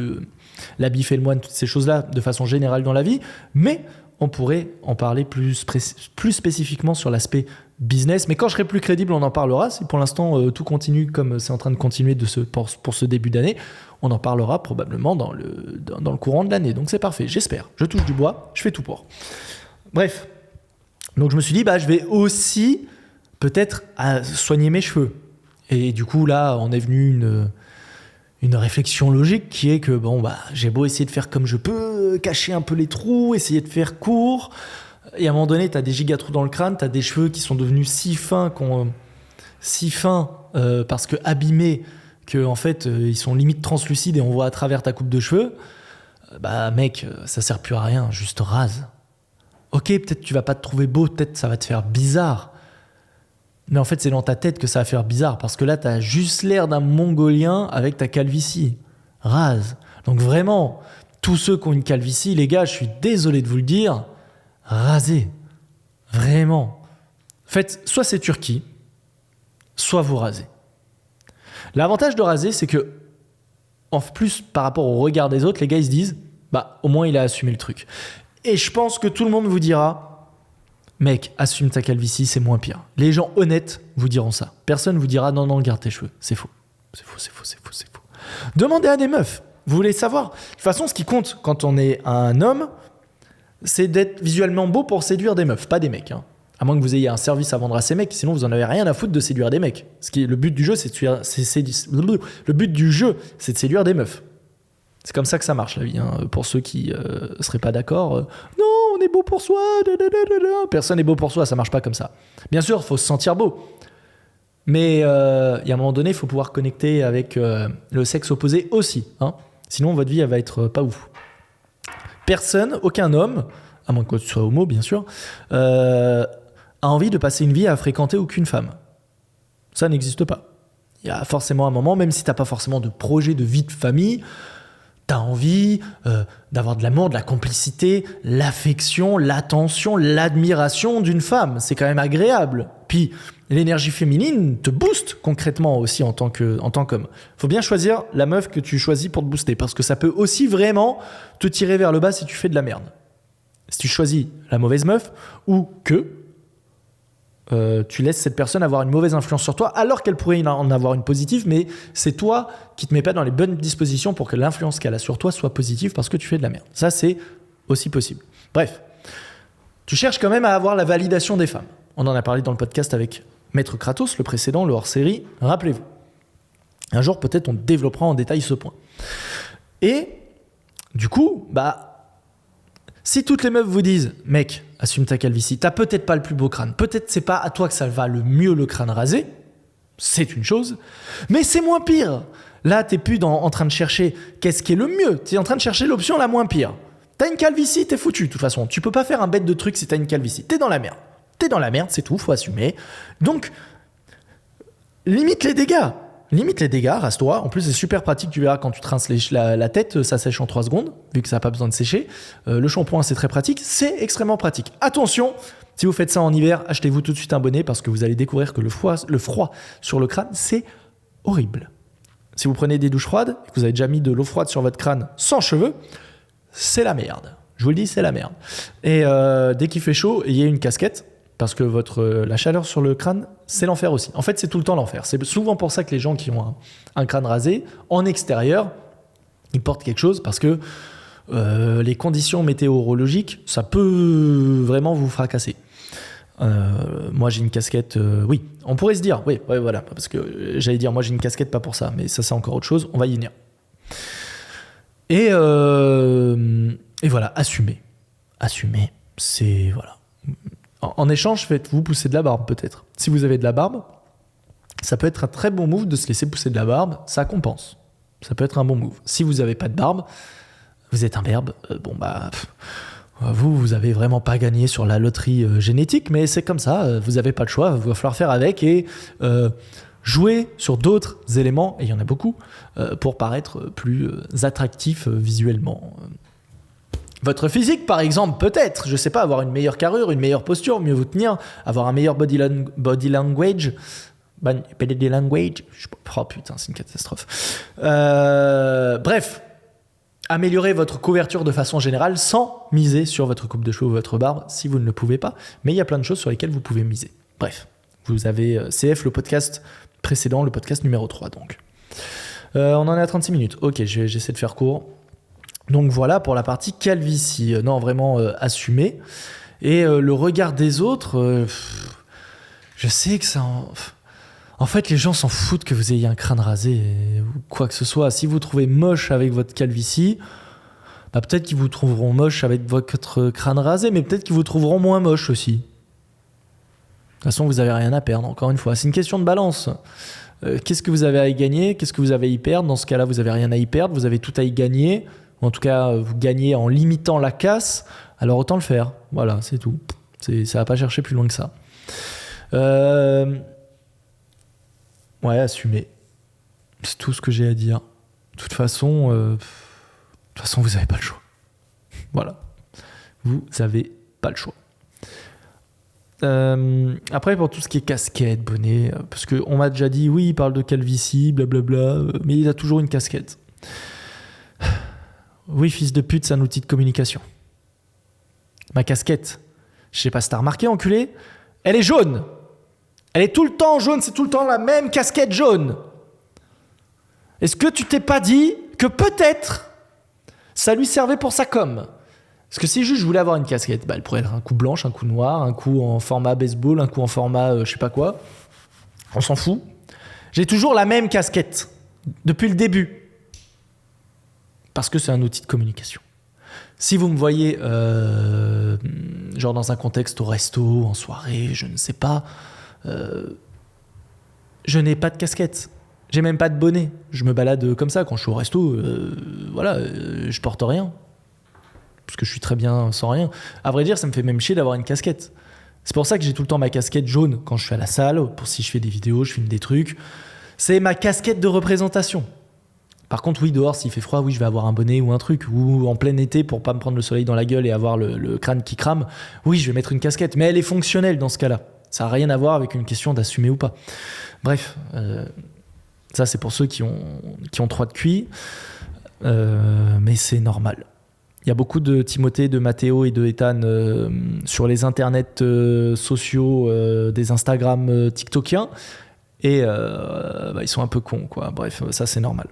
l'habit fait le moine, toutes ces choses-là de façon générale dans la vie, mais on pourrait en parler plus spécifiquement sur l'aspect business. Mais quand je serai plus crédible, on en parlera. Si pour l'instant tout continue comme c'est en train de continuer pour ce début d'année, on en parlera probablement dans le courant de l'année. Donc c'est parfait, j'espère. Je touche du bois, je fais tout pour. Bref, donc je me suis dit, je vais aussi peut-être soigner mes cheveux. Et du coup, là, on est venu une réflexion logique qui est que j'ai beau essayer de faire comme je peux, cacher un peu les trous, essayer de faire court, et à un moment donné, tu as des gigatrous dans le crâne, tu as des cheveux qui sont devenus si fins, parce que abîmés, que en fait, ils sont limite translucides et on voit à travers ta coupe de cheveux. Mec, ça sert plus à rien, juste rase. Ok, peut-être tu vas pas te trouver beau, peut-être ça va te faire bizarre. Mais en fait, c'est dans ta tête que ça va faire bizarre parce que là, tu as juste l'air d'un Mongolien avec ta calvitie. Rase. Donc vraiment, tous ceux qui ont une calvitie, les gars, je suis désolé de vous le dire, rasez. Vraiment. Faites, soit c'est Turquie, soit vous rasez. L'avantage de raser, c'est que, en plus, par rapport au regard des autres, les gars, ils se disent, au moins, il a assumé le truc. Et je pense que tout le monde vous dira, mec, assume ta calvitie, c'est moins pire. Les gens honnêtes vous diront ça. Personne vous dira non, garde tes cheveux. C'est faux. C'est faux. Demandez à des meufs. Vous voulez savoir. De toute façon, ce qui compte quand on est un homme, c'est d'être visuellement beau pour séduire des meufs, pas des mecs. À moins que vous ayez un service à vendre à ces mecs, sinon vous en avez rien à foutre de séduire des mecs. Le but du jeu, c'est de séduire des meufs. C'est comme ça que ça marche la vie. Pour ceux qui seraient pas d'accord, non, on est beau pour soi. Personne n'est beau pour soi, ça marche pas comme ça. Bien sûr, il faut se sentir beau. Mais il y a un moment donné, il faut pouvoir connecter avec le sexe opposé aussi. Sinon, votre vie, elle va être pas ouf. Personne, aucun homme, à moins que tu sois homo, bien sûr, a envie de passer une vie à fréquenter aucune femme. Ça n'existe pas. Il y a forcément un moment, même si tu n'as pas forcément de projet de vie de famille, tu as envie d'avoir de l'amour, de la complicité, l'affection, l'attention, l'admiration d'une femme. C'est quand même agréable. Puis, l'énergie féminine te booste concrètement aussi en tant qu'homme. Faut bien choisir la meuf que tu choisis pour te booster, parce que ça peut aussi vraiment te tirer vers le bas si tu fais de la merde. Si tu choisis la mauvaise meuf, ou que tu laisses cette personne avoir une mauvaise influence sur toi, alors qu'elle pourrait en avoir une positive, mais c'est toi qui te mets pas dans les bonnes dispositions pour que l'influence qu'elle a sur toi soit positive parce que tu fais de la merde. Ça, c'est aussi possible. Bref, tu cherches quand même à avoir la validation des femmes. On en a parlé dans le podcast avec Maître Kratos, le précédent, le hors-série, rappelez-vous. Un jour, peut-être, on développera en détail ce point. Et du coup, si toutes les meufs vous disent « Mec, assume ta calvitie, t'as peut-être pas le plus beau crâne, peut-être c'est pas à toi que ça va le mieux le crâne rasé, c'est une chose, mais c'est moins pire. Là, t'es plus en train de chercher qu'est-ce qui est le mieux, t'es en train de chercher l'option la moins pire. T'as une calvitie, t'es foutu, de toute façon. Tu peux pas faire un bête de truc si t'as une calvitie. T'es dans la merde. T'es dans la merde, c'est tout, faut assumer. Donc, limite les dégâts. Limite les dégâts, rase-toi. En plus, c'est super pratique. Tu verras quand tu te rinces la tête, ça sèche en 3 secondes, vu que ça n'a pas besoin de sécher. Le shampoing, c'est très pratique. C'est extrêmement pratique. Attention, si vous faites ça en hiver, achetez-vous tout de suite un bonnet parce que vous allez découvrir que le froid sur le crâne, c'est horrible. Si vous prenez des douches froides et que vous avez déjà mis de l'eau froide sur votre crâne sans cheveux, c'est la merde. Je vous le dis, c'est la merde. Et dès qu'il fait chaud, ayez une casquette. Parce que la chaleur sur le crâne, c'est l'enfer aussi. En fait, c'est tout le temps l'enfer. C'est souvent pour ça que les gens qui ont un crâne rasé, en extérieur, ils portent quelque chose parce que les conditions météorologiques, ça peut vraiment vous fracasser. Moi, j'ai une casquette, oui. On pourrait se dire, oui, voilà. Parce que j'allais dire, moi, j'ai une casquette, pas pour ça. Mais ça, c'est encore autre chose. On va y venir. Et voilà, assumez. Assumez, c'est... Voilà. En échange, faites-vous pousser de la barbe peut-être. Si vous avez de la barbe, ça peut être un très bon move de se laisser pousser de la barbe, ça compense. Ça peut être un bon move. Si vous n'avez pas de barbe, vous êtes un verbe, Vous avez vraiment pas gagné sur la loterie génétique, mais c'est comme ça, vous n'avez pas le choix, il va falloir faire avec et jouer sur d'autres éléments, et il y en a beaucoup, pour paraître plus attractif visuellement. Votre physique, par exemple, peut-être, je sais pas, avoir une meilleure carrure, une meilleure posture, mieux vous tenir, avoir un meilleur body language. Body language, oh putain, c'est une catastrophe. Bref, améliorer votre couverture de façon générale sans miser sur votre coupe de cheveux ou votre barbe si vous ne le pouvez pas, mais il y a plein de choses sur lesquelles vous pouvez miser. Bref, vous avez CF, le podcast précédent, le podcast numéro 3 donc. On en est à 36 minutes. Ok, j'essaie de faire court. Donc voilà pour la partie calvitie. Non, vraiment assumé. Et le regard des autres, je sais que ça... En fait, les gens s'en foutent que vous ayez un crâne rasé ou quoi que ce soit. Si vous trouvez moche avec votre calvitie, bah peut-être qu'ils vous trouveront moche avec votre crâne rasé, mais peut-être qu'ils vous trouveront moins moche aussi. De toute façon, vous n'avez rien à perdre, encore une fois. C'est une question de balance. Qu'est-ce que vous avez à y gagner ? Qu'est-ce que vous avez à y perdre ? Dans ce cas-là, vous n'avez rien à y perdre. Vous avez tout à y gagner. En tout cas, vous gagnez en limitant la casse. Alors autant le faire. Voilà, c'est tout. Ça ne va pas chercher plus loin que ça. Ouais, assumer. C'est tout ce que j'ai à dire. De toute façon, vous n'avez pas le choix. Voilà. Vous n'avez pas le choix. Après, pour tout ce qui est casquette, bonnet, parce qu'on m'a déjà dit, oui, il parle de calvitie, blablabla, mais il a toujours une casquette. Oui, fils de pute, c'est un outil de communication. Ma casquette, je sais pas si t'as remarqué, enculé, elle est jaune. Elle est tout le temps jaune, c'est tout le temps la même casquette jaune. Est-ce que tu t'es pas dit que peut-être ça lui servait pour sa com ? Parce que si juste je voulais avoir une casquette, bah elle pourrait être un coup blanche, un coup noir, un coup en format baseball, un coup en format je sais pas quoi. On s'en fout. J'ai toujours la même casquette depuis le début. Parce que c'est un outil de communication. Si vous me voyez genre dans un contexte au resto, en soirée, je ne sais pas, je n'ai pas de casquette. J'ai même pas de bonnet. Je me balade comme ça quand je suis au resto. Je porte rien. Parce que je suis très bien sans rien. À vrai dire, ça me fait même chier d'avoir une casquette. C'est pour ça que j'ai tout le temps ma casquette jaune quand je suis à la salle, pour si je fais des vidéos, je filme des trucs. C'est ma casquette de représentation. Par contre, oui, dehors, s'il fait froid, oui, je vais avoir un bonnet ou un truc. Ou en plein été, pour pas me prendre le soleil dans la gueule et avoir le crâne qui crame, oui, je vais mettre une casquette. Mais elle est fonctionnelle dans ce cas-là. Ça n'a rien à voir avec une question d'assumer ou pas. Bref, ça, c'est pour ceux qui ont 3 de QI. Mais c'est normal. Il y a beaucoup de Timothée, de Mathéo et de Ethan sur les internets sociaux des Instagram TikTokiens. Et ils sont un peu cons, quoi. Bref, ça, c'est normal.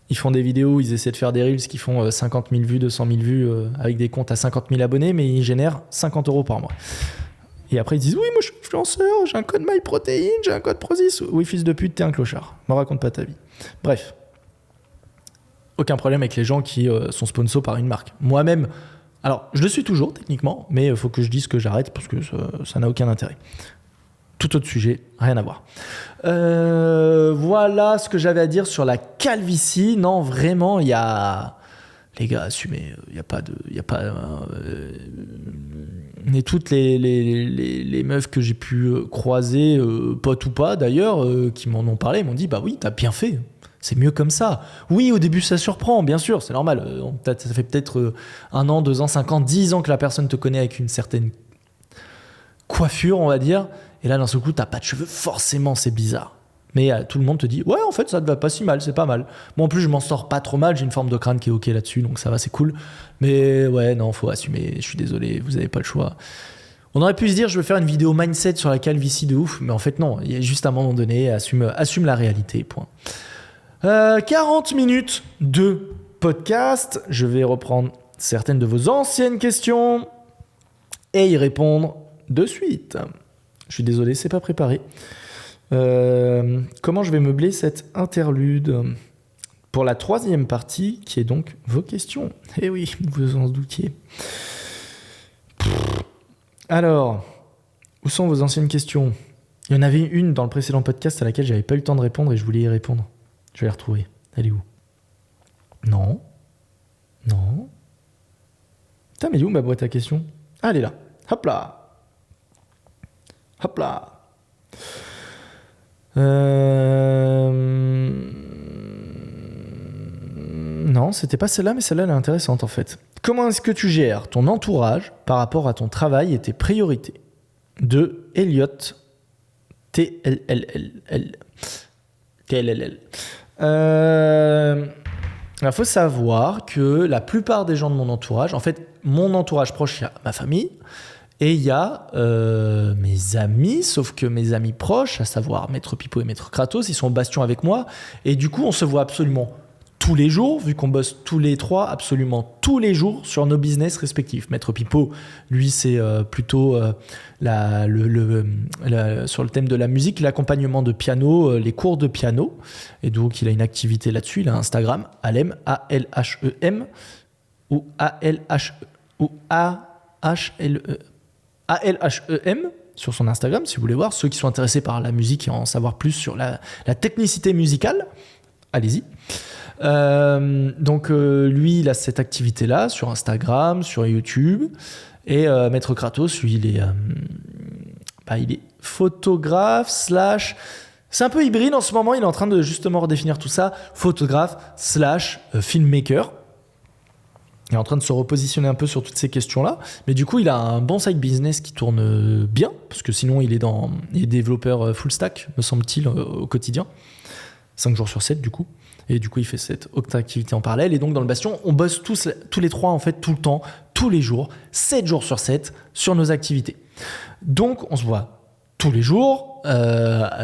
Ils font des vidéos, ils essaient de faire des reels qui font 50 000 vues, 200 000 vues avec des comptes à 50 000 abonnés, mais ils génèrent 50 € par mois. Et après, ils disent « Oui, moi, je suis influenceur, j'ai un code MyProtein, j'ai un code Prozis. » Oui, fils de pute, t'es un clochard. Me raconte pas ta vie. Bref. Aucun problème avec les gens qui sont sponsors par une marque. Moi-même, alors, je le suis toujours, techniquement, mais il faut que je dise que j'arrête parce que ça n'a aucun intérêt. Tout autre sujet, rien à voir. Voilà ce que j'avais à dire sur la calvitie. Non, vraiment, il y a... Les gars, assumez. Il n'y a pas de... Et toutes les meufs que j'ai pu croiser, potes ou pas d'ailleurs, qui m'en ont parlé, m'ont dit « Bah oui, t'as bien fait. C'est mieux comme ça. » Oui, au début, ça surprend, bien sûr, c'est normal. Ça fait peut-être 1 an, 2 ans, 5 ans, 10 ans que la personne te connaît avec une certaine coiffure, on va dire. Et là, d'un seul coup, t'as pas de cheveux, forcément, c'est bizarre. Mais tout le monde te dit, ouais, en fait, ça te va pas si mal, c'est pas mal. Moi, en plus, je m'en sors pas trop mal, j'ai une forme de crâne qui est ok là-dessus, donc ça va, c'est cool. Mais ouais, non, faut assumer, je suis désolé, vous avez pas le choix. On aurait pu se dire, je vais faire une vidéo mindset sur la calvitie de ouf, mais en fait, non, il y a juste un moment donné, assume la réalité, point. 40 minutes de podcast, je vais reprendre certaines de vos anciennes questions et y répondre de suite. Je suis désolé, c'est pas préparé. Comment je vais meubler cette interlude pour la 3e partie, qui est donc vos questions. Eh oui, vous en doutiez. Alors, où sont vos anciennes questions ? Il y en avait une dans le précédent podcast à laquelle j'avais pas eu le temps de répondre et je voulais y répondre. Je vais la retrouver. Elle est où ? Non. Putain, mais il est où ma boîte à questions? Ah, elle est là. Hop là. Hop là. Non, c'était pas celle-là, mais celle-là, elle est intéressante en fait. Comment est-ce que tu gères ton entourage par rapport à ton travail et tes priorités? De Elliot TLLL. Il faut savoir que la plupart des gens de mon entourage, en fait, mon entourage proche, il y a ma famille et il y a mes amis, sauf que mes amis proches, à savoir Maître Pipo et Maître Kratos, ils sont au Bastion avec moi et du coup, on se voit absolument tous les jours, vu qu'on bosse tous les trois, absolument tous les jours sur nos business respectifs. Maître Pipo, lui, c'est plutôt sur le thème de la musique, l'accompagnement de piano, les cours de piano. Et donc, il a une activité là-dessus. Il a Instagram, Alhem, A-L-H-E-M, ou A-L-H-E-M, sur son Instagram, si vous voulez voir. Ceux qui sont intéressés par la musique et en savoir plus sur la technicité musicale, allez-y. Lui, il a cette activité-là sur Instagram, sur YouTube. Et Maître Kratos, lui, il est photographe / c'est un peu hybride en ce moment, il est en train de justement redéfinir tout ça, photographe / filmmaker. Il est en train de se repositionner un peu sur toutes ces questions-là. Mais du coup, il a un bon side business qui tourne bien, parce que sinon, il est développeur full stack, me semble-t-il, au quotidien. 5 jours sur 7, du coup. Et du coup, il fait cette autre activité en parallèle. Et donc, dans le Bastion, on bosse tous les trois, en fait, tout le temps, tous les jours, 7 jours sur 7, sur nos activités. Donc, on se voit tous les jours.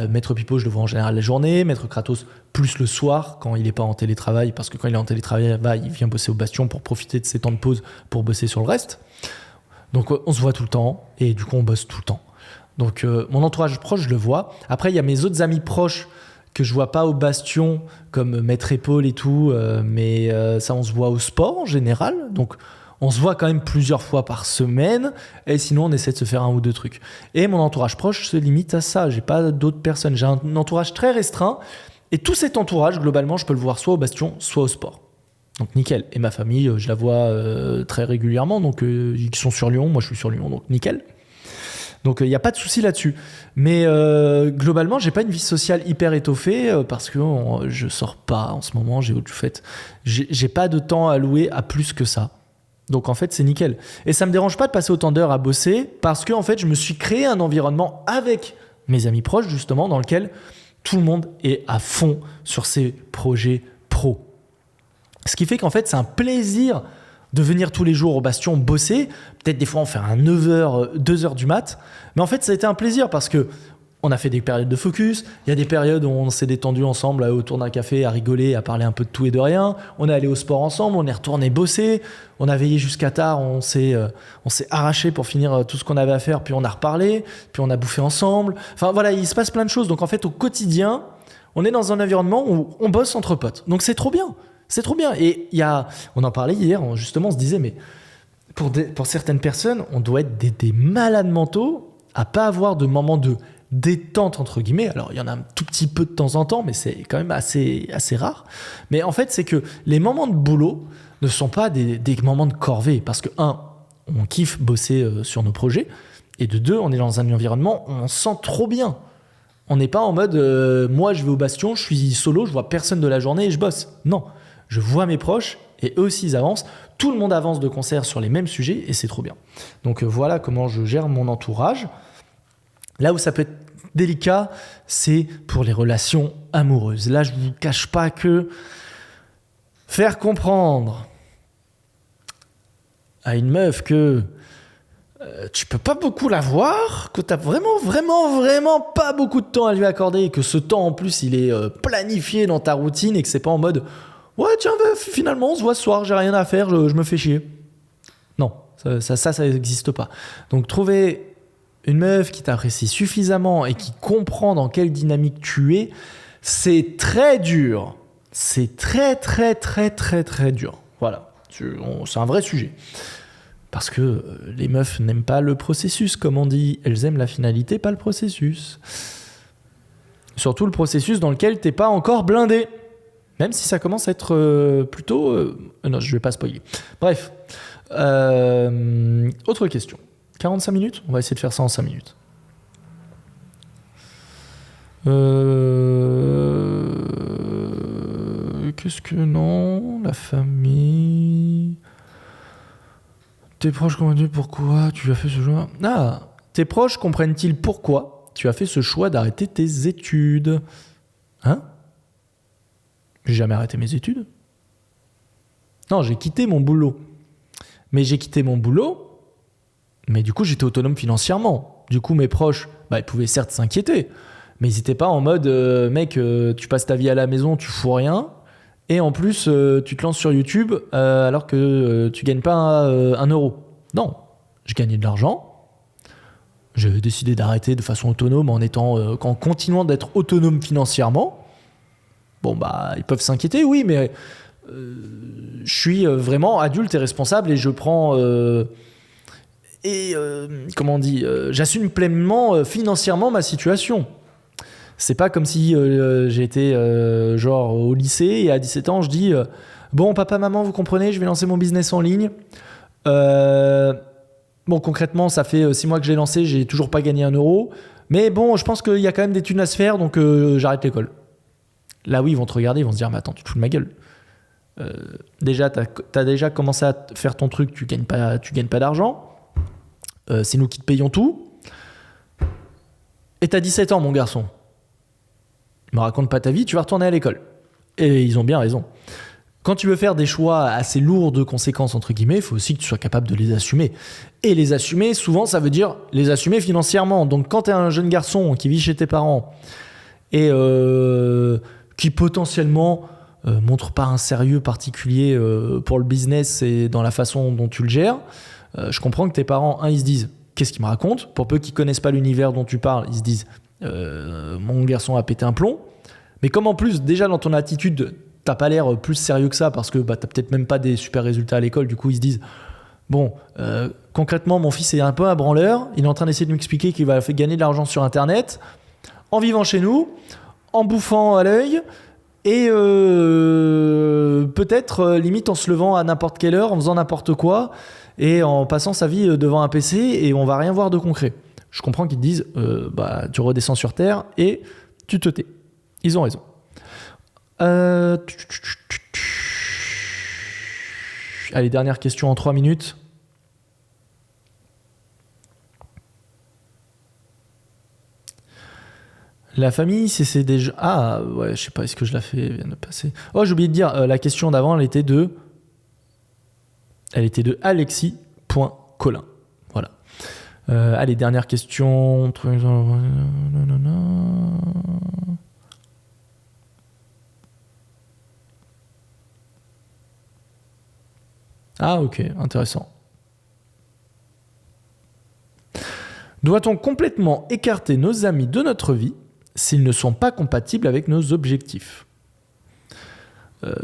Maître Pipo, je le vois en général la journée. Maître Kratos, plus le soir, quand il n'est pas en télétravail. Parce que quand il est en télétravail, il vient bosser au Bastion pour profiter de ses temps de pause pour bosser sur le reste. Donc, on se voit tout le temps. Et du coup, on bosse tout le temps. Donc, mon entourage proche, je le vois. Après, il y a mes autres amis proches que je vois pas au Bastion, comme Maître Épaule et tout, mais ça, on se voit au sport en général. Donc, on se voit quand même plusieurs fois par semaine, et sinon, on essaie de se faire 1 ou 2 trucs. Et mon entourage proche se limite à ça. J'ai pas d'autres personnes. J'ai un entourage très restreint, et tout cet entourage, globalement, je peux le voir soit au Bastion, soit au sport. Donc, nickel. Et ma famille, je la vois très régulièrement, donc ils sont sur Lyon, moi je suis sur Lyon, donc nickel. Donc, il n'y a pas de souci là-dessus. Mais globalement, j'ai pas une vie sociale hyper étoffée parce que je sors pas en ce moment. J'ai pas de temps alloué à plus que ça. Donc, en fait, c'est nickel. Et ça me dérange pas de passer autant d'heures à bosser parce que, en fait, je me suis créé un environnement avec mes amis proches, justement, dans lequel tout le monde est à fond sur ses projets pro. Ce qui fait qu'en fait, c'est un plaisir de venir tous les jours au Bastion bosser. Peut-être des fois on fait un 9h, 2h du mat. Mais en fait, ça a été un plaisir parce que on a fait des périodes de focus. Il y a des périodes où on s'est détendu ensemble autour d'un café, à rigoler, à parler un peu de tout et de rien. On est allé au sport ensemble, on est retourné bosser. On a veillé jusqu'à tard, on s'est arraché pour finir tout ce qu'on avait à faire. Puis on a reparlé, puis on a bouffé ensemble. Enfin voilà, il se passe plein de choses. Donc en fait, au quotidien, on est dans un environnement où on bosse entre potes. Donc c'est trop bien. C'est trop bien. Et on en parlait hier, justement, on se disait, mais pour certaines personnes, on doit être des malades mentaux à pas avoir de moments de détente, entre guillemets. Alors, il y en a un tout petit peu de temps en temps, mais c'est quand même assez rare. Mais en fait, c'est que les moments de boulot ne sont pas des moments de corvée. Parce que, 1, on kiffe bosser sur nos projets. Et de 2, on est dans un environnement où on se sent trop bien. On n'est pas en mode, moi, je vais au Bastion, je suis solo, je vois personne de la journée et je bosse. Non. Je vois mes proches et eux aussi ils avancent. Tout le monde avance de concert sur les mêmes sujets et c'est trop bien. Donc voilà comment je gère mon entourage. Là où ça peut être délicat, c'est pour les relations amoureuses. Là, je ne vous cache pas que faire comprendre à une meuf que tu peux pas beaucoup la voir, que tu n'as vraiment pas beaucoup de temps à lui accorder et que ce temps en plus il est planifié dans ta routine et que c'est pas en mode ouais, tiens, finalement, on se voit ce soir, j'ai rien à faire, je me fais chier. Non, ça n'existe pas. Donc, trouver une meuf qui t'apprécie suffisamment et qui comprend dans quelle dynamique tu es, c'est très dur. C'est très dur. Voilà, c'est un vrai sujet. Parce que les meufs n'aiment pas le processus, comme on dit. Elles aiment la finalité, pas le processus. Surtout le processus dans lequel t'es pas encore blindé. Même si ça commence à être plutôt... non, je vais pas spoiler. Bref. Autre question. 45 minutes ? On va essayer de faire ça en 5 minutes. Qu'est-ce que non ? La famille... Tes proches comprennent pourquoi tu as fait ce choix ? Ah, tes proches comprennent-ils pourquoi tu as fait ce choix d'arrêter tes études ? Hein ? J'ai jamais arrêté mes études. Non, j'ai quitté mon boulot. Mais j'ai quitté mon boulot, mais du coup, j'étais autonome financièrement. Du coup, mes proches, ils pouvaient certes s'inquiéter, mais ils n'étaient pas en mode mec, tu passes ta vie à la maison, tu fous rien, et en plus, tu te lances sur YouTube alors que tu gagnes pas un euro. Non, je gagnais de l'argent. J'ai décidé d'arrêter de façon autonome en continuant d'être autonome financièrement. Bon, ils peuvent s'inquiéter, oui, mais je suis vraiment adulte et responsable et je prends... j'assume pleinement financièrement ma situation. C'est pas comme si j'étais au lycée et à 17 ans, je dis bon, papa, maman, vous comprenez, je vais lancer mon business en ligne. Bon, concrètement, ça fait 6 mois que j'ai lancé, j'ai toujours pas gagné 1 euro. Mais bon, je pense qu'il y a quand même des thunes à se faire, donc j'arrête l'école. Là, oui, ils vont te regarder, ils vont se dire mais attends, tu te fous de ma gueule. Déjà, t'as déjà commencé à faire ton truc, tu gagnes pas d'argent. C'est nous qui te payons tout. Et t'as 17 ans, mon garçon. Me raconte pas ta vie, tu vas retourner à l'école. Et ils ont bien raison. Quand tu veux faire des choix assez lourds de conséquences, entre guillemets, il faut aussi que tu sois capable de les assumer. Et les assumer, souvent, ça veut dire les assumer financièrement. Donc, quand tu es un jeune garçon qui vit chez tes parents et qui potentiellement montre pas un sérieux particulier pour le business et dans la façon dont tu le gères, je comprends que tes parents, ils se disent « Qu'est-ce qu'il me raconte ?» Pour peu qu'ils connaissent pas l'univers dont tu parles, ils se disent « Mon garçon a pété un plomb ». Mais comme en plus, déjà dans ton attitude, t'as pas l'air plus sérieux que ça parce que t'as peut-être même pas des super résultats à l'école, du coup ils se disent bon, concrètement mon fils est un peu un branleur, il est en train d'essayer de m'expliquer qu'il va gagner de l'argent sur internet en vivant chez nous, en bouffant à l'œil et peut-être limite en se levant à n'importe quelle heure, en faisant n'importe quoi et en passant sa vie devant un PC et on va rien voir de concret. Je comprends qu'ils te disent tu redescends sur terre et tu te tais. Ils ont raison. Allez, dernière question en 3 minutes. La famille, c'est déjà... Ah, ouais, je sais pas, est-ce que je la fais vient de passer. Oh, j'ai oublié de dire, la question d'avant, elle était de alexis.colin. Voilà. Allez, dernière question. Ah, ok, intéressant. Doit-on complètement écarter nos amis de notre vie s'ils ne sont pas compatibles avec nos objectifs ?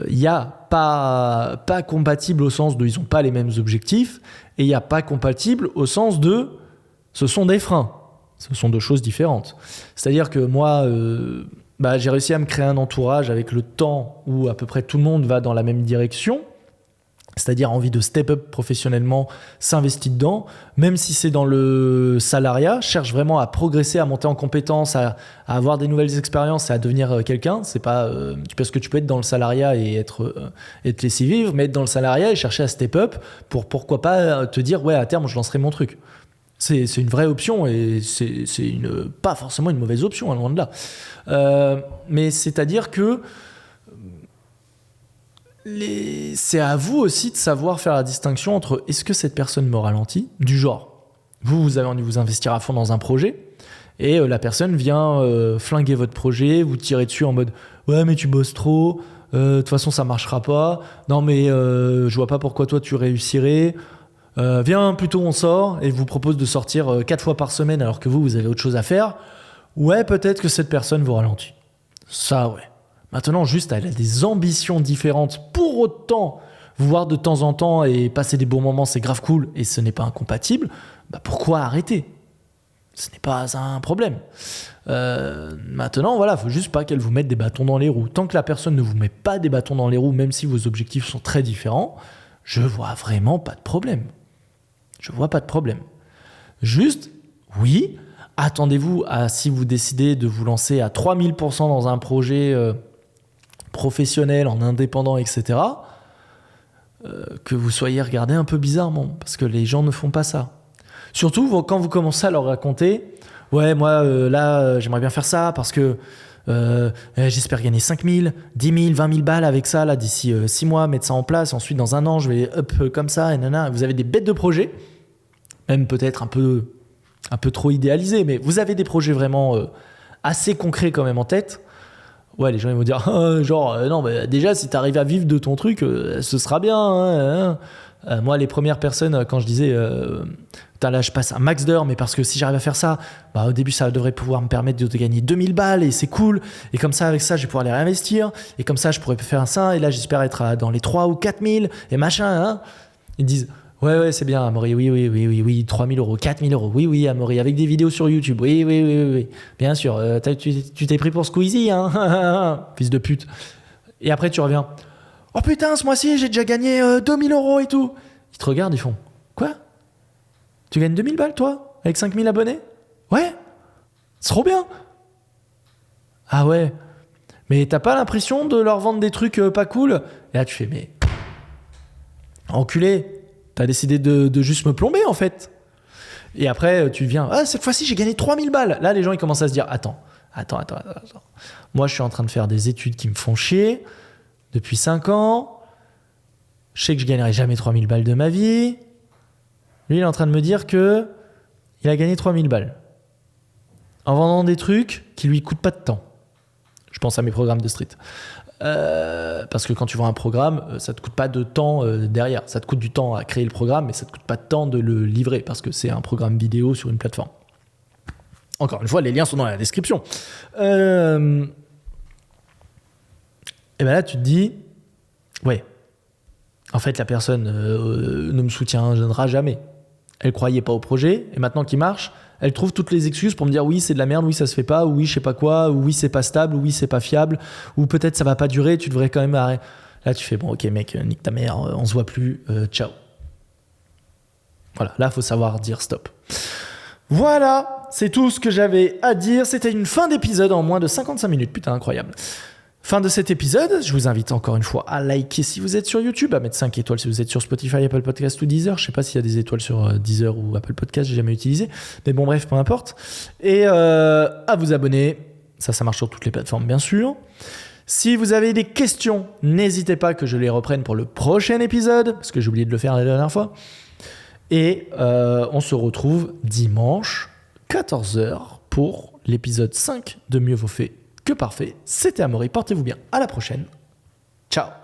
Il y a pas compatible au sens de ils n'ont pas les mêmes objectifs et il y a pas compatible au sens de ce sont des freins. Ce sont deux choses différentes. C'est-à-dire que moi, j'ai réussi à me créer un entourage avec le temps où à peu près tout le monde va dans la même direction. C'est-à-dire envie de step up professionnellement, s'investir dedans, même si c'est dans le salariat, cherche vraiment à progresser, à monter en compétences, à avoir des nouvelles expériences et à devenir quelqu'un. C'est pas parce que tu peux être dans le salariat et te laisser vivre, mais être dans le salariat et chercher à step up pour pourquoi pas te dire ouais à terme je lancerai mon truc. C'est une vraie option et c'est pas forcément une mauvaise option, loin de là. Mais c'est-à-dire que c'est à vous aussi de savoir faire la distinction entre est-ce que cette personne me ralentit, du genre vous avez envie de vous investir à fond dans un projet et la personne vient flinguer votre projet, vous tirer dessus en mode ouais mais tu bosses trop, de toute façon ça marchera pas, non mais je vois pas pourquoi toi tu réussirais, viens plutôt on sort, et vous propose de sortir 4 fois par semaine alors que vous avez autre chose à faire. Ouais, peut-être que cette personne vous ralentit, ça ouais. Maintenant, juste, elle a des ambitions différentes. Pour autant, vous voir de temps en temps et passer des bons moments, c'est grave cool et ce n'est pas incompatible. Pourquoi arrêter ? Ce n'est pas un problème. Maintenant, voilà, faut juste pas qu'elle vous mette des bâtons dans les roues. Tant que la personne ne vous met pas des bâtons dans les roues, même si vos objectifs sont très différents, je vois vraiment pas de problème. Je vois pas de problème. Juste, oui, attendez-vous à, si vous décidez de vous lancer à 3000% dans un projet professionnel, en indépendant, etc., que vous soyez regardé un peu bizarrement, parce que les gens ne font pas ça. Surtout quand vous commencez à leur raconter « Ouais, moi, là, j'aimerais bien faire ça parce que j'espère gagner 5 000, 10 000, 20 000 balles avec ça là, d'ici 6 mois, mettre ça en place. Ensuite, dans un an, je vais up comme ça. » Et nana. Vous avez des bêtes de projets, même peut-être un peu trop idéalisés, mais vous avez des projets vraiment assez concrets quand même en tête. Ouais, les gens ils vont dire non, bah, déjà, si tu arrives à vivre de ton truc, ce sera bien. Hein. Moi, les premières personnes, quand je disais là, je passe un max d'heures, mais parce que si j'arrive à faire ça, bah, au début, ça devrait pouvoir me permettre de gagner 2000 balles et c'est cool. Et comme ça, avec ça, je vais pouvoir les réinvestir. Et comme ça, je pourrais faire ça. Et là, j'espère être dans les 3 ou 4000 et machin. Hein. Ils disent ouais, c'est bien, Amaury, oui, 3000 euros, 4000 euros, oui, Amaury, avec des vidéos sur YouTube, oui, bien sûr, tu t'es pris pour Squeezie, hein, fils de pute. Et après, tu reviens, oh putain, ce mois-ci, j'ai déjà gagné 2000 euros et tout. Ils te regardent, ils font, quoi ? Tu gagnes 2000 balles, toi, avec 5000 abonnés ? Ouais, c'est trop bien. Ah ouais, mais t'as pas l'impression de leur vendre des trucs pas cool ? Et là, tu fais, mais enculé. T'as décidé de juste me plomber, en fait. Et après, tu viens, cette fois-ci, j'ai gagné 3000 balles. Là, les gens, ils commencent à se dire, attends. Moi, je suis en train de faire des études qui me font chier depuis 5 ans. Je sais que je gagnerai jamais 3000 balles de ma vie. Lui, il est en train de me dire que il a gagné 3000 balles. En vendant des trucs qui lui coûtent pas de temps. Je pense à mes programmes de street. Parce que quand tu vends un programme, ça te coûte pas de temps derrière. Ça te coûte du temps à créer le programme, mais ça te coûte pas de temps de le livrer parce que c'est un programme vidéo sur une plateforme. Encore une fois, les liens sont dans la description. Et ben là, tu te dis, ouais, en fait, la personne ne me soutiendra jamais. Elle croyait pas au projet, et maintenant qu'il marche, elle trouve toutes les excuses pour me dire oui, c'est de la merde, oui, ça se fait pas, oui, je sais pas quoi, oui, c'est pas stable, oui, c'est pas fiable, ou peut-être ça va pas durer, tu devrais quand même arrêter. Là, tu fais bon, ok, mec, nique ta mère, on se voit plus, ciao. Voilà, là, faut savoir dire stop. Voilà, c'est tout ce que j'avais à dire. C'était une fin d'épisode en moins de 55 minutes. Putain, incroyable. Fin de cet épisode, je vous invite encore une fois à liker si vous êtes sur YouTube, à mettre 5 étoiles si vous êtes sur Spotify, Apple Podcast ou Deezer. Je sais pas s'il y a des étoiles sur Deezer ou Apple Podcast, j'ai jamais utilisé. Mais bon, bref, peu importe. Et à vous abonner. Ça marche sur toutes les plateformes, bien sûr. Si vous avez des questions, n'hésitez pas que je les reprenne pour le prochain épisode, parce que j'ai oublié de le faire la dernière fois. Et on se retrouve dimanche, 14h, pour l'épisode 5 de Mieux vaut fait que parfait. C'était Amaury, portez-vous bien, à la prochaine. Ciao.